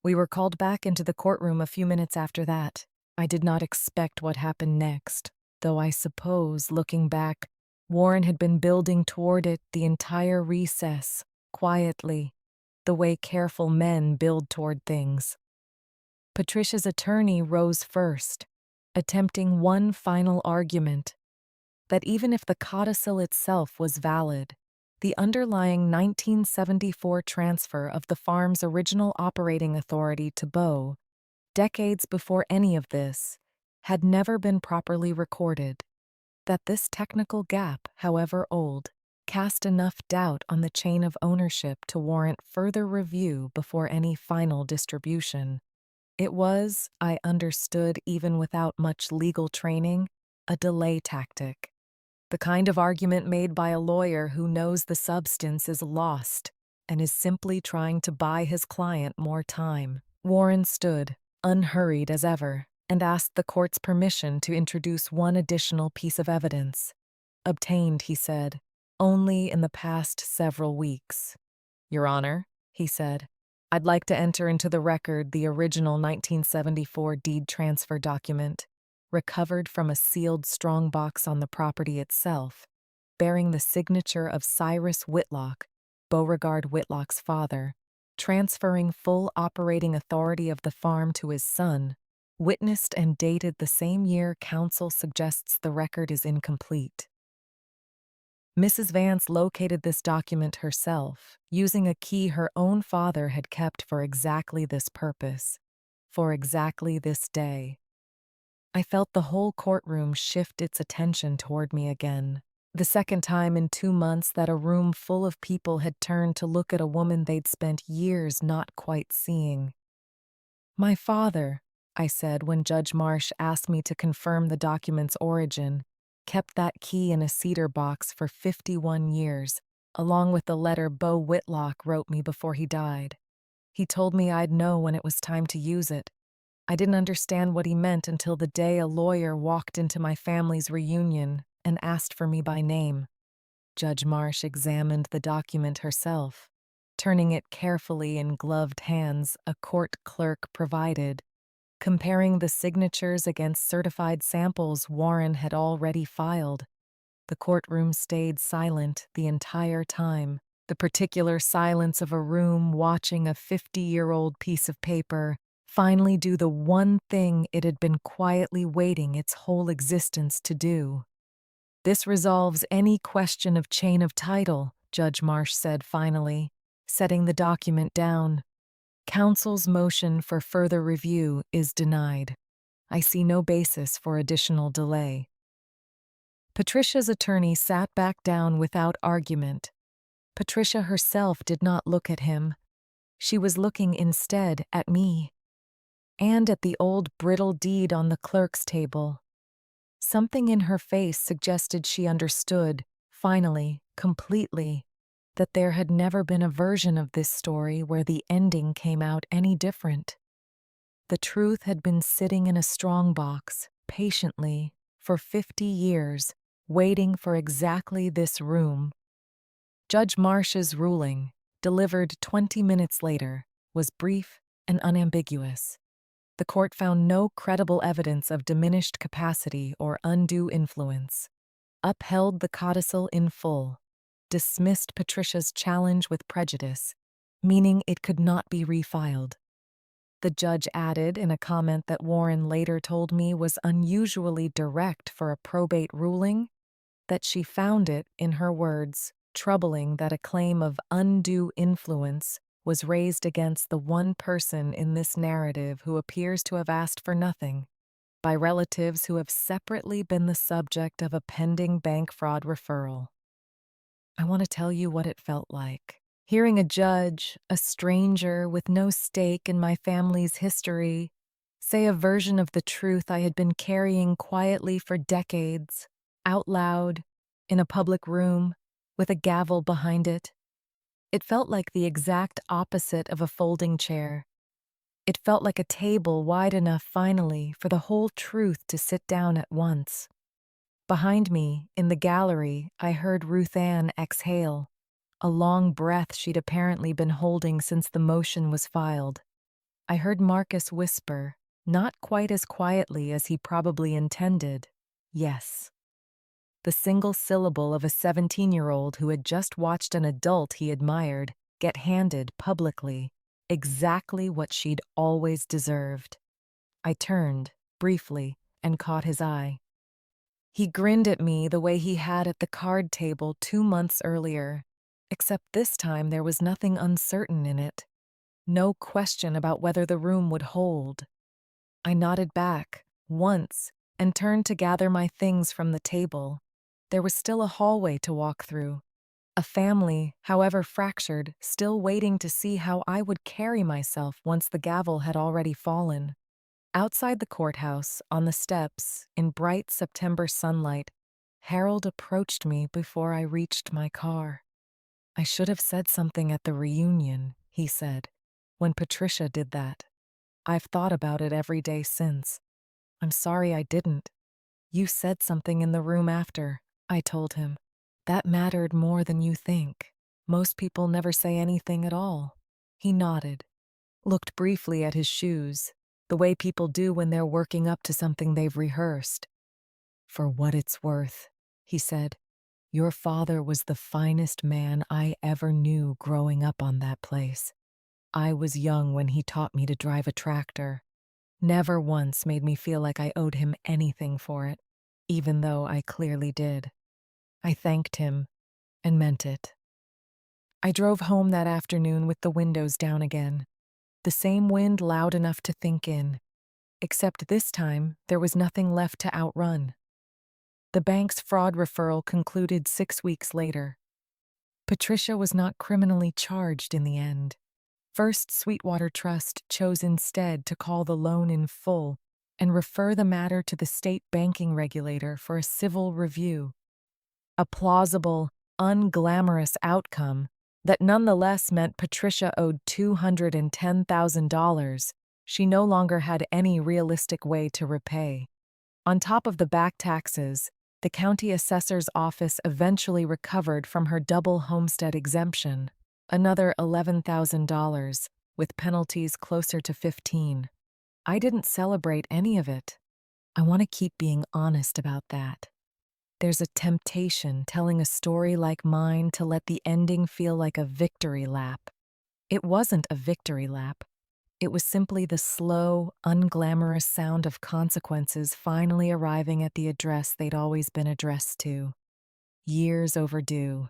Speaker 1: We were called back into the courtroom a few minutes after that. I did not expect what happened next, though I suppose, looking back, Warren had been building toward it the entire recess, quietly, the way careful men build toward things. Patricia's attorney rose first, attempting one final argument that even if the codicil itself was valid, the underlying 1974 transfer of the farm's original operating authority to Bow, decades before any of this, had never been properly recorded. That this technical gap, however old, cast enough doubt on the chain of ownership to warrant further review before any final distribution. It was, I understood even without much legal training, a delay tactic. The kind of argument made by a lawyer who knows the substance is lost and is simply trying to buy his client more time. Warren stood, unhurried as ever, and asked the court's permission to introduce one additional piece of evidence. Obtained, he said, only in the past several weeks. "Your Honor," he said, "I'd like to enter into the record the original 1974 deed transfer document, recovered from a sealed strongbox on the property itself, bearing the signature of Cyrus Whitlock, Beauregard Whitlock's father, transferring full operating authority of the farm to his son, witnessed and dated the same year counsel suggests the record is incomplete." Mrs. Vance located this document herself, using a key her own father had kept for exactly this purpose, for exactly this day. I felt the whole courtroom shift its attention toward me again. The second time in 2 months that a room full of people had turned to look at a woman they'd spent years not quite seeing. "My father," I said when Judge Marsh asked me to confirm the document's origin, "kept that key in a cedar box for 51 years, along with the letter Beau Whitlock wrote me before he died. He told me I'd know when it was time to use it. I didn't understand what he meant until the day a lawyer walked into my family's reunion and asked for me by name." Judge Marsh examined the document herself, turning it carefully in gloved hands a court clerk provided, comparing the signatures against certified samples Warren had already filed. The courtroom stayed silent the entire time, the particular silence of a room watching a 50-year-old piece of paper finally do the one thing it had been quietly waiting its whole existence to do. "This resolves any question of chain of title," Judge Marsh said finally, setting the document down. "Counsel's motion for further review is denied. I see no basis for additional delay." Patricia's attorney sat back down without argument. Patricia herself did not look at him. She was looking instead at me, and at the old brittle deed on the clerk's table. Something in her face suggested she understood, finally, completely, that there had never been a version of this story where the ending came out any different. The truth had been sitting in a strongbox, patiently, for 50 years, waiting for exactly this room. Judge Marsh's ruling, delivered 20 minutes later, was brief and unambiguous. The court found no credible evidence of diminished capacity or undue influence, upheld the codicil in full, dismissed Patricia's challenge with prejudice, meaning it could not be refiled. The judge added in a comment that Warren later told me was unusually direct for a probate ruling, that she found it, in her words, troubling that a claim of undue influence was raised against the one person in this narrative who appears to have asked for nothing, by relatives who have separately been the subject of a pending bank fraud referral. I want to tell you what it felt like. Hearing a judge, a stranger with no stake in my family's history, say a version of the truth I had been carrying quietly for decades, out loud, in a public room, with a gavel behind it. It felt like the exact opposite of a folding chair. It felt like a table wide enough finally for the whole truth to sit down at once. Behind me, in the gallery, I heard Ruth Ann exhale, a long breath she'd apparently been holding since the motion was filed. I heard Marcus whisper, not quite as quietly as he probably intended, "Yes." The single syllable of a 17-year-old who had just watched an adult he admired get handed publicly exactly what she'd always deserved. I turned, briefly, and caught his eye. He grinned at me the way he had at the card table 2 months earlier, except this time there was nothing uncertain in it. No question about whether the room would hold. I nodded back, once, and turned to gather my things from the table. There was still a hallway to walk through. A family, however fractured, still waiting to see how I would carry myself once the gavel had already fallen. Outside the courthouse, on the steps, in bright September sunlight, Harold approached me before I reached my car. "I should have said something at the reunion," he said, "when Patricia did that. I've thought about it every day since. I'm sorry I didn't." "You said something in the room after," I told him. "That mattered more than you think. Most people never say anything at all." He nodded, looked briefly at his shoes, the way people do when they're working up to something they've rehearsed. "For what it's worth," he said, "your father was the finest man I ever knew growing up on that place. I was young when he taught me to drive a tractor. Never once made me feel like I owed him anything for it, even though I clearly did." I thanked him and meant it. I drove home that afternoon with the windows down again, the same wind loud enough to think in, except this time there was nothing left to outrun. The bank's fraud referral concluded 6 weeks later. Patricia was not criminally charged in the end. First Sweetwater Trust chose instead to call the loan in full and refer the matter to the state banking regulator for a civil review. A plausible, unglamorous outcome that nonetheless meant Patricia owed $210,000 she no longer had any realistic way to repay. On top of the back taxes, the county assessor's office eventually recovered from her double homestead exemption, another $11,000, with penalties closer to 15. I didn't celebrate any of it. I want to keep being honest about that. There's a temptation telling a story like mine to let the ending feel like a victory lap. It wasn't a victory lap. It was simply the slow, unglamorous sound of consequences finally arriving at the address they'd always been addressed to. Years overdue.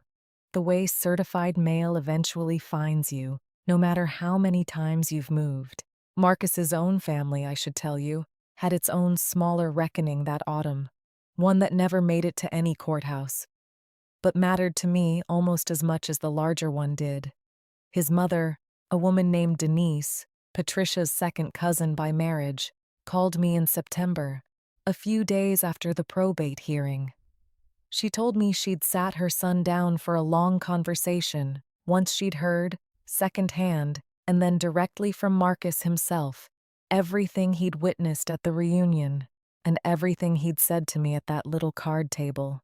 Speaker 1: The way certified mail eventually finds you, no matter how many times you've moved. Marcus's own family, I should tell you, had its own smaller reckoning that autumn, one that never made it to any courthouse, but mattered to me almost as much as the larger one did. His mother, a woman named Denise, Patricia's second cousin by marriage, called me in September, a few days after the probate hearing. She told me she'd sat her son down for a long conversation, once she'd heard, secondhand, and then directly from Marcus himself, everything he'd witnessed at the reunion, and everything he'd said to me at that little card table.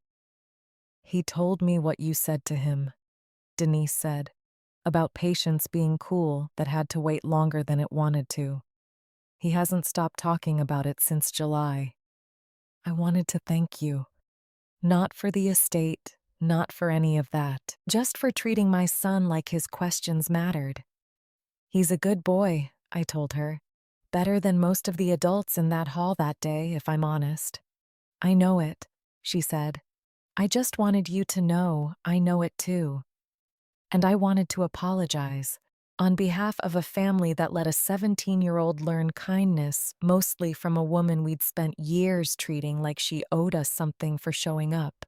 Speaker 1: "He told me what you said to him," Denise said, "about patience being cool that had to wait longer than it wanted to. He hasn't stopped talking about it since July. I wanted to thank you. Not for the estate, not for any of that, just for treating my son like his questions mattered. He's a good boy," I told her. "Better than most of the adults in that hall that day, if I'm honest." "I know it," she said. "I just wanted you to know I know it too. And I wanted to apologize, on behalf of a family that let a 17-year-old learn kindness mostly from a woman we'd spent years treating like she owed us something for showing up."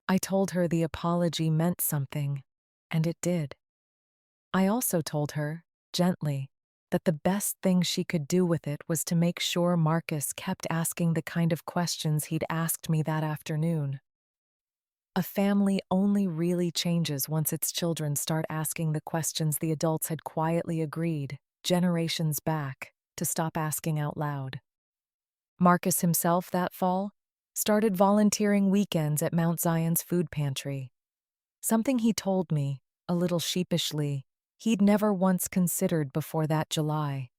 Speaker 1: I told her the apology meant something, and it did. I also told her, gently, that the best thing she could do with it was to make sure Marcus kept asking the kind of questions he'd asked me that afternoon. A family only really changes once its children start asking the questions the adults had quietly agreed, generations back, to stop asking out loud. Marcus himself, that fall, started volunteering weekends at Mount Zion's food pantry. Something he told me, a little sheepishly, he'd never once considered before that July.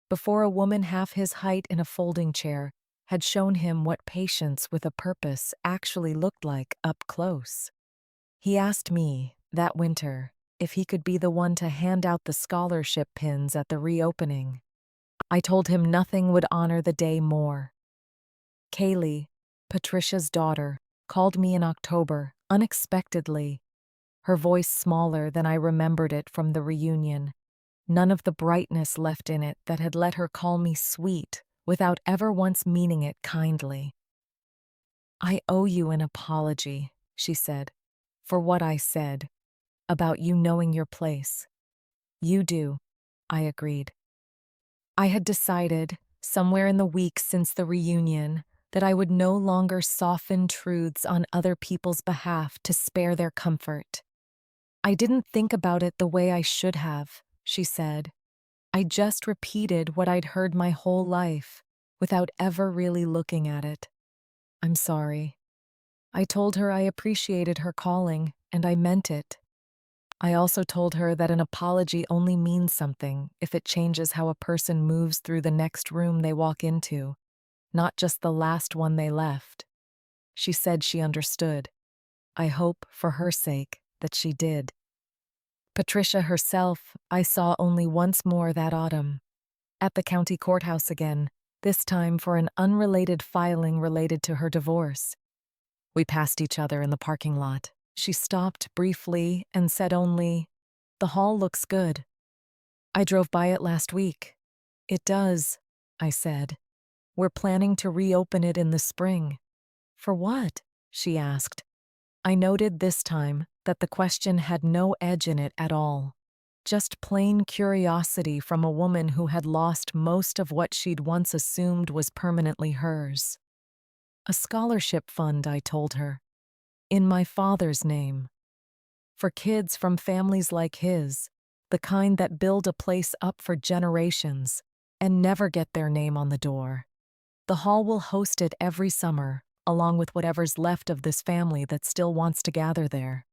Speaker 1: Before a woman half his height in a folding chair had shown him what patience with a purpose actually looked like up close. He asked me, that winter, if he could be the one to hand out the scholarship pins at the reopening. I told him nothing would honor the day more. Kaylee, Patricia's daughter, called me in October, unexpectedly, her voice smaller than I remembered it from the reunion. None of the brightness left in it that had let her call me sweet without ever once meaning it kindly. "I owe you an apology," she said, "for what I said about you knowing your place." "You do," I agreed. I had decided, somewhere in the weeks since the reunion, that I would no longer soften truths on other people's behalf to spare their comfort. "I didn't think about it the way I should have," she said. "I just repeated what I'd heard my whole life, without ever really looking at it. I'm sorry." I told her I appreciated her calling, and I meant it. I also told her that an apology only means something if it changes how a person moves through the next room they walk into, not just the last one they left. She said she understood. I hope, for her sake, that she did. Patricia herself I saw only once more that autumn, at the county courthouse again, this time for an unrelated filing related to her divorce. We passed each other in the parking lot. She stopped briefly and said only, "The hall looks good. I drove by it last week." "It does," I said. "We're planning to reopen it in the spring." "For what?" she asked. I noted this time that the question had no edge in it at all. Just plain curiosity from a woman who had lost most of what she'd once assumed was permanently hers. "A scholarship fund," I told her. "In my father's name. For kids from families like his, the kind that build a place up for generations and never get their name on the door. The hall will host it every summer, along with whatever's left of this family that still wants to gather there."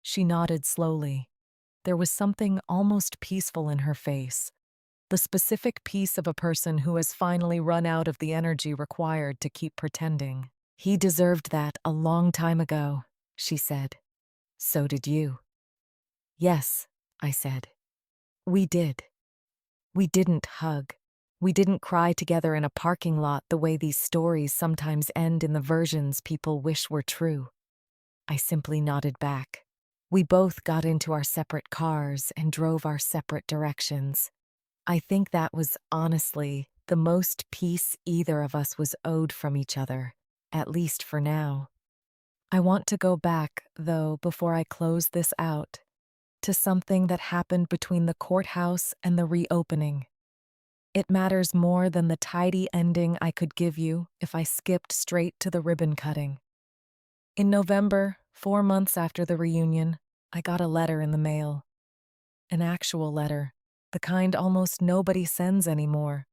Speaker 1: She nodded slowly. There was something almost peaceful in her face, the specific peace of a person who has finally run out of the energy required to keep pretending. "He deserved that a long time ago," she said. "So did you." "Yes," I said. "We did. We didn't hug. We didn't cry together in a parking lot the way these stories sometimes end in the versions people wish were true." I simply nodded back. We both got into our separate cars and drove our separate directions. I think that was, honestly, the most peace either of us was owed from each other, at least for now. I want to go back, though, before I close this out, to something that happened between the courthouse and the reopening. It matters more than the tidy ending I could give you if I skipped straight to the ribbon cutting. In November, 4 months after the reunion, I got a letter in the mail. An actual letter, the kind almost nobody sends anymore.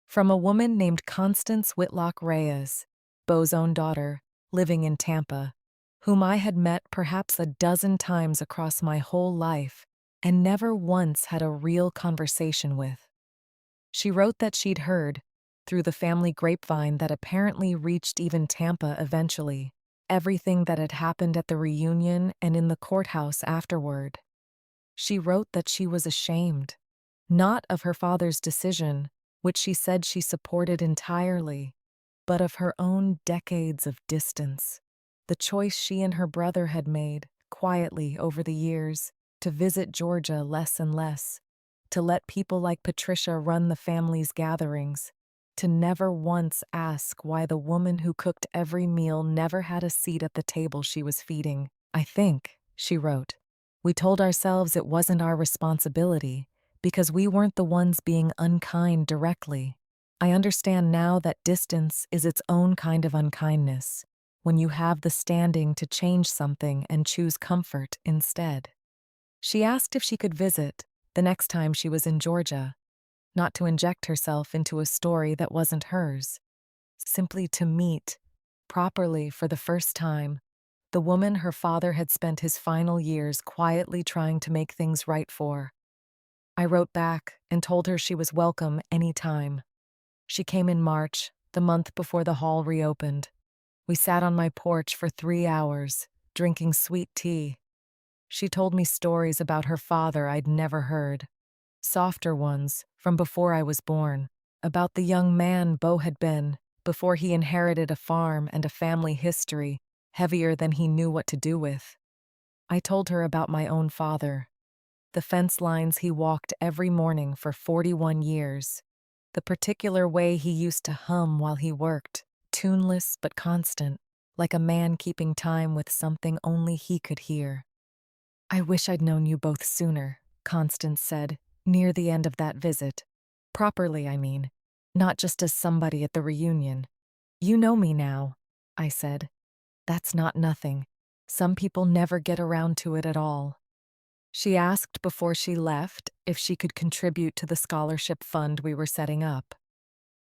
Speaker 1: From a woman named Constance Whitlock Reyes, Beau's own daughter, living in Tampa, whom I had met perhaps a dozen times across my whole life and never once had a real conversation with. She wrote that she'd heard, through the family grapevine that apparently reached even Tampa eventually, everything that had happened at the reunion and in the courthouse afterward. She wrote that she was ashamed, not of her father's decision, which she said she supported entirely, but of her own decades of distance. The choice she and her brother had made, quietly over the years, to visit Georgia less and less, to let people like Patricia run the family's gatherings, to never once ask why the woman who cooked every meal never had a seat at the table she was feeding. "I think," she wrote, "we told ourselves it wasn't our responsibility because we weren't the ones being unkind directly. I understand now that distance is its own kind of unkindness. when you have the standing to change something and choose comfort instead. She asked if she could visit the next time she was in Georgia, not to inject herself into a story that wasn't hers, simply to meet, properly for the first time, the woman her father had spent his final years quietly trying to make things right for. I wrote back and told her she was welcome any time. She came in March, the month before the hall reopened. We sat on my porch for 3 hours, drinking sweet tea. She told me stories about her father I'd never heard, softer ones from before I was born, about the young man Bo had been before he inherited a farm and a family history heavier than he knew what to do with. I told her about my own father, the fence lines he walked every morning for 41 years, the particular way he used to hum while he worked, tuneless but constant, like a man keeping time with something only he could hear. "I wish I'd known you both sooner," Constance said, near the end of that visit. "Properly, I mean, not just as somebody at the reunion. You know me now," I said. "That's not nothing. Some people never get around to it at all." She asked before she left if she could contribute to the scholarship fund we were setting up.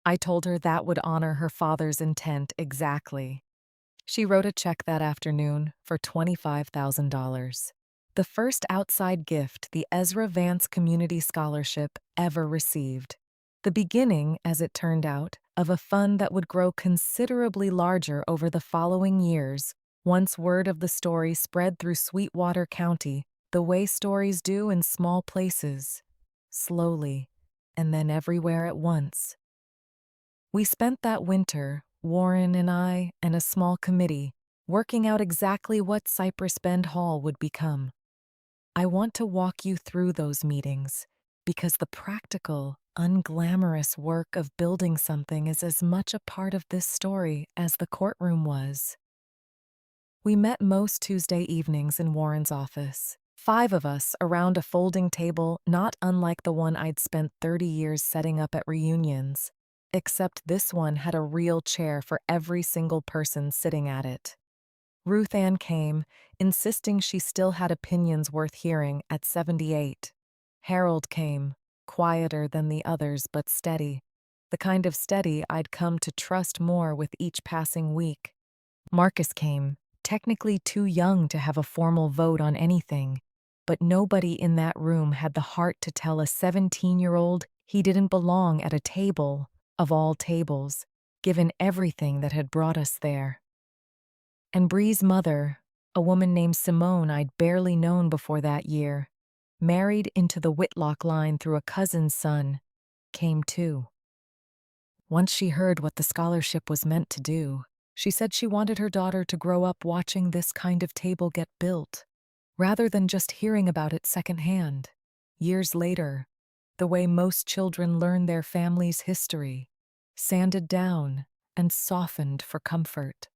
Speaker 1: I told her that would honor her father's intent exactly. She wrote a check that afternoon for $25,000. The first outside gift the Ezra Vance Community Scholarship ever received. The beginning, as it turned out, of a fund that would grow considerably larger over the following years once word of the story spread through Sweetwater County the way stories do in small places, slowly, and then everywhere at once. We spent that winter, Warren and I and a small committee, working out exactly what Cypress Bend Hall would become. I want to walk you through those meetings because the practical, unglamorous work of building something is as much a part of this story as the courtroom was. We met most Tuesday evenings in Warren's office, 5 of us around a folding table not unlike the one I'd spent 30 years setting up at reunions, except this one had a real chair for every single person sitting at it. Ruth Ann came, insisting she still had opinions worth hearing at 78. Harold came, quieter than the others but steady, the kind of steady I'd come to trust more with each passing week. Marcus came, technically too young to have a formal vote on anything, but nobody in that room had the heart to tell a 17-year-old he didn't belong at a table, of all tables, given everything that had brought us there. And Bree's mother, a woman named Simone I'd barely known before that year, married into the Whitlock line through a cousin's son, came too. Once she heard what the scholarship was meant to do, she said she wanted her daughter to grow up watching this kind of table get built, rather than just hearing about it secondhand, years later, the way most children learn their family's history, sanded down and softened for comfort.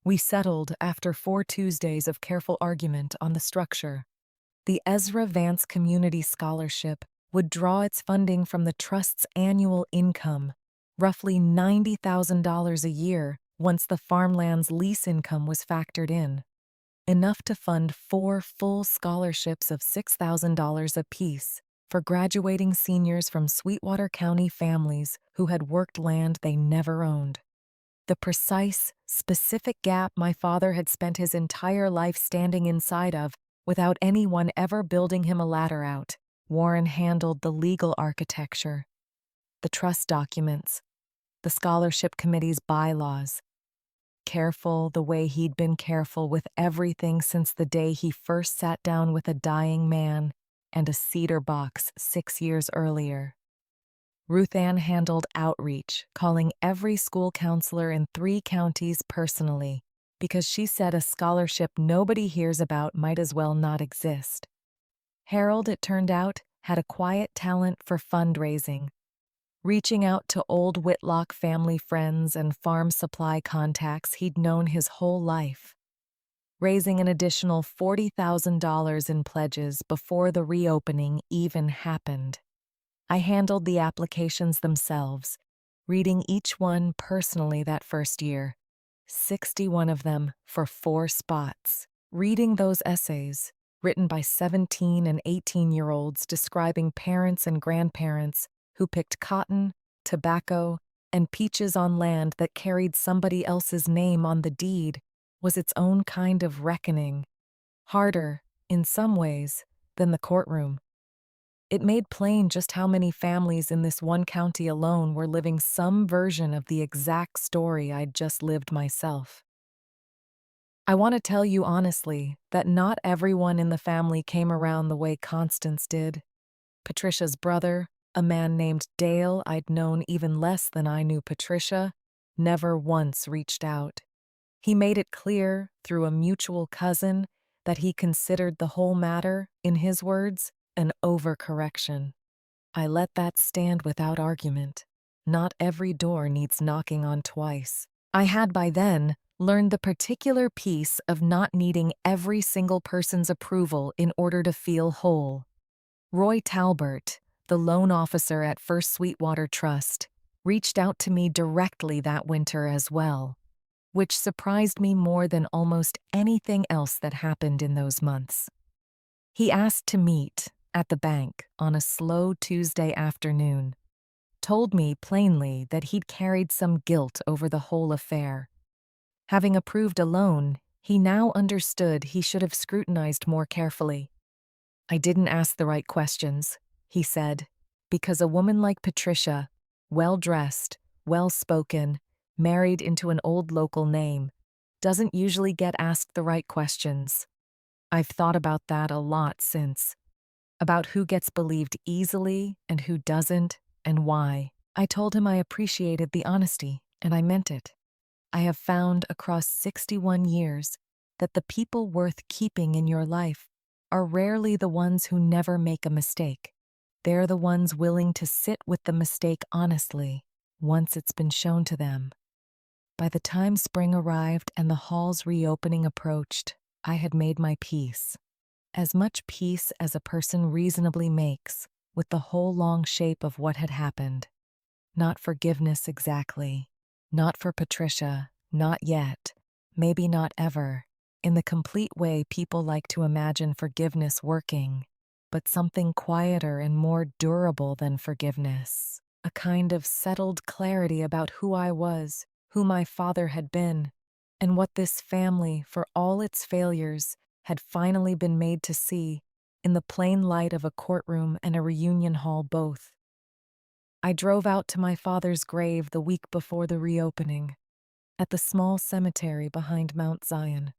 Speaker 1: We settled after 4 Tuesdays of careful argument on the structure. The Ezra Vance Community Scholarship would draw its funding from the Trust's annual income, roughly $90,000 a year once the farmland's lease income was factored in, enough to fund 4 full scholarships of $6,000 apiece for graduating seniors from Sweetwater County families who had worked land they never owned. The precise, specific gap my father had spent his entire life standing inside of without anyone ever building him a ladder out. Warren handled the legal architecture, the trust documents, the scholarship committee's bylaws. Careful the way he'd been careful with everything since the day he first sat down with a dying man and a cedar box 6 years earlier. Ruth Ann handled outreach, calling every school counselor in 3 counties personally, because she said a scholarship nobody hears about might as well not exist. Harold, it turned out, had a quiet talent for fundraising, reaching out to old Whitlock family friends and farm supply contacts he'd known his whole life, raising an additional $40,000 in pledges before the reopening even happened. I handled the applications themselves, reading each one personally that first year, 61 of them for 4 spots. Reading those essays, written by 17 and 18-year-olds describing parents and grandparents who picked cotton, tobacco, and peaches on land that carried somebody else's name on the deed, was its own kind of reckoning, harder, in some ways, than the courtroom. It made plain just how many families in this one county alone were living some version of the exact story I'd just lived myself. I want to tell you honestly that not everyone in the family came around the way Constance did. Patricia's brother, a man named Dale I'd known even less than I knew Patricia, never once reached out. He made it clear, through a mutual cousin, that he considered the whole matter, in his words, an overcorrection. I let that stand without argument. Not every door needs knocking on twice. I had by then learned the particular piece of not needing every single person's approval in order to feel whole. Roy Talbert, the loan officer at First Sweetwater Trust, reached out to me directly that winter as well, which surprised me more than almost anything else that happened in those months. He asked to meet at the bank on a slow Tuesday afternoon, told me plainly that he'd carried some guilt over the whole affair. Having approved a loan, he now understood he should have scrutinized more carefully. I didn't ask the right questions, he said, because a woman like Patricia, well-dressed, well-spoken, married into an old local name, doesn't usually get asked the right questions. I've thought about that a lot since. About who gets believed easily and who doesn't, and why. I told him I appreciated the honesty, and I meant it. I have found across 61 years that the people worth keeping in your life are rarely the ones who never make a mistake. They're the ones willing to sit with the mistake honestly, once it's been shown to them. By the time spring arrived and the hall's reopening approached, I had made my peace. As much peace as a person reasonably makes with the whole long shape of what had happened. Not forgiveness exactly. Not for Patricia, not yet, maybe not ever, in the complete way people like to imagine forgiveness working, but something quieter and more durable than forgiveness. A kind of settled clarity about who I was, who my father had been, and what this family, for all its failures, had finally been made to see, in the plain light of a courtroom and a reunion hall both. I drove out to my father's grave the week before the reopening, at the small cemetery behind Mount Zion.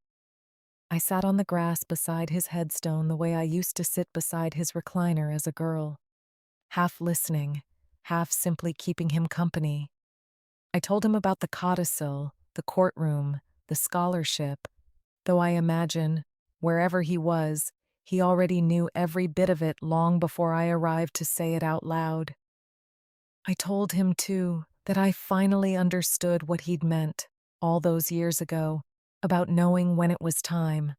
Speaker 1: I sat on the grass beside his headstone the way I used to sit beside his recliner as a girl, half listening, half simply keeping him company. I told him about the codicil, the courtroom, the scholarship, though I imagine, wherever he was, he already knew every bit of it long before I arrived to say it out loud. I told him, too, that I finally understood what he'd meant, all those years ago, about knowing when it was time.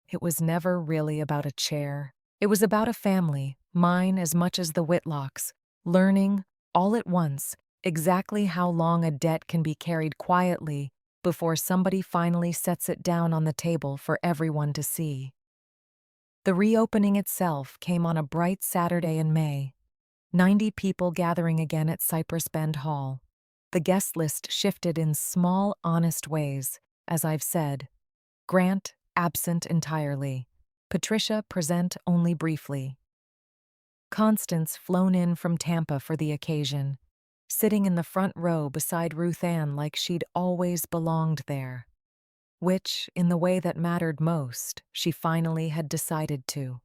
Speaker 1: It was never really about a chair. It was about a family, mine as much as the Whitlocks, learning, all at once, exactly how long a debt can be carried quietly before somebody finally sets it down on the table for everyone to see. The reopening itself came on a bright Saturday in May. 90 people gathering again at Cypress Bend Hall. The guest list shifted in small, honest ways, as I've said. Grant, absent entirely. Patricia, present only briefly. Constance, flown in from Tampa for the occasion, sitting in the front row beside Ruth Ann like she'd always belonged there. Which, in the way that mattered most, she finally had decided to.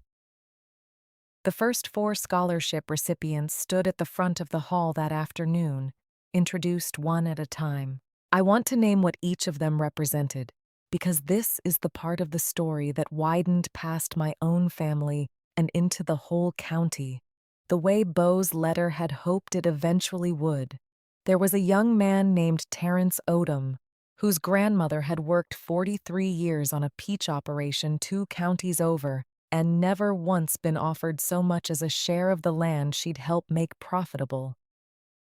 Speaker 1: The first 4 scholarship recipients stood at the front of the hall that afternoon, introduced one at a time. I want to name what each of them represented, because this is the part of the story that widened past my own family and into the whole county, the way Bo's letter had hoped it eventually would. There was a young man named Terrence Odom, whose grandmother had worked 43 years on a peach operation 2 counties over, and never once been offered so much as a share of the land she'd helped make profitable.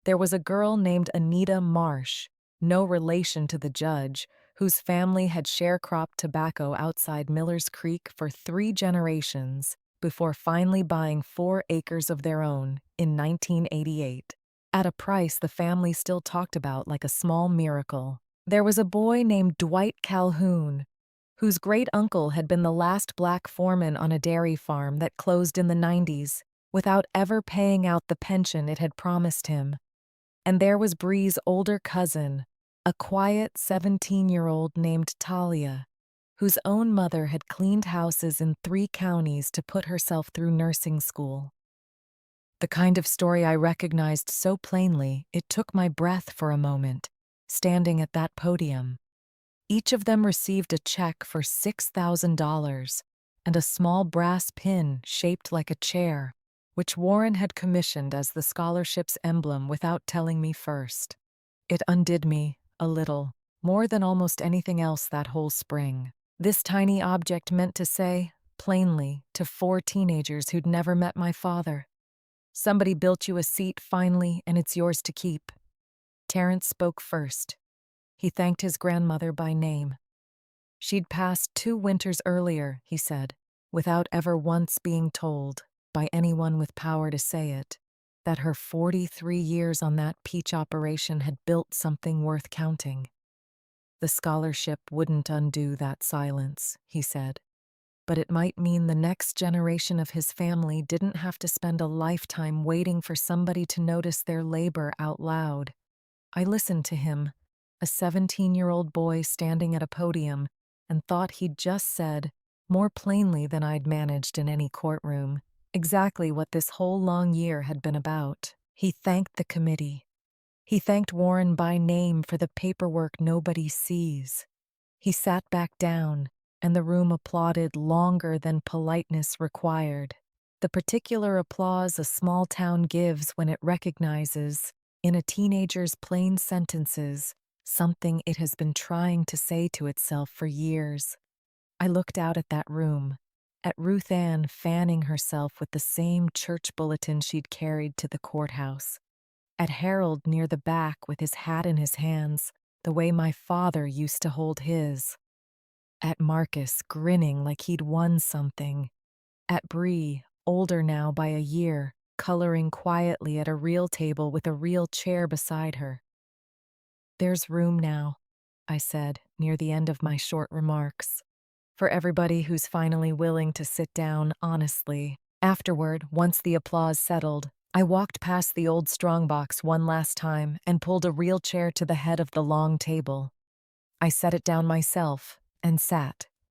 Speaker 1: There was a girl named Anita Marsh, no relation to the judge, whose family had sharecropped tobacco outside Miller's Creek for 3 generations before finally buying 4 acres of their own in 1988, at a price the family still talked about like a small miracle. There was a boy named Dwight Calhoun, whose great-uncle had been the last black foreman on a dairy farm that closed in the 90s without ever paying out the pension it had promised him. And there was Bree's older cousin, a quiet 17-year-old named Talia, whose own mother had cleaned houses in 3 counties to put herself through nursing school. The kind of story I recognized so plainly it took my breath for a moment, standing at that podium. Each of them received a check for $6,000 and a small brass pin shaped like a chair, which Warren had commissioned as the scholarship's emblem without telling me first. It undid me, a little, more than almost anything else that whole spring. This tiny object meant to say, plainly, to 4 teenagers who'd never met my father, "Somebody built you a seat finally, and it's yours to keep." Terrence spoke first. He thanked his grandmother by name. She'd passed 2 winters earlier, he said, without ever once being told, by anyone with power to say it, that her 43 years on that peach operation had built something worth counting. The scholarship wouldn't undo that silence, he said, but it might mean the next generation of his family didn't have to spend a lifetime waiting for somebody to notice their labor out loud. I listened to him, a 17-year-old boy standing at a podium, and thought he'd just said, more plainly than I'd managed in any courtroom, exactly what this whole long year had been about. He thanked the committee. He thanked Warren by name for the paperwork nobody sees. He sat back down, and the room applauded longer than politeness required. The particular applause a small town gives when it recognizes, in a teenager's plain sentences, something it has been trying to say to itself for years. I looked out at that room, at Ruth Ann fanning herself with the same church bulletin she'd carried to the courthouse, at Harold near the back with his hat in his hands, the way my father used to hold his, at Marcus grinning like he'd won something, at Bree, older now by a year, coloring quietly at a real table with a real chair beside her. "There's room now," I said, near the end of my short remarks, "for everybody who's finally willing to sit down honestly." Afterward, once the applause settled, I walked past the old strongbox one last time and pulled a real chair to the head of the long table. I set it down myself and sat,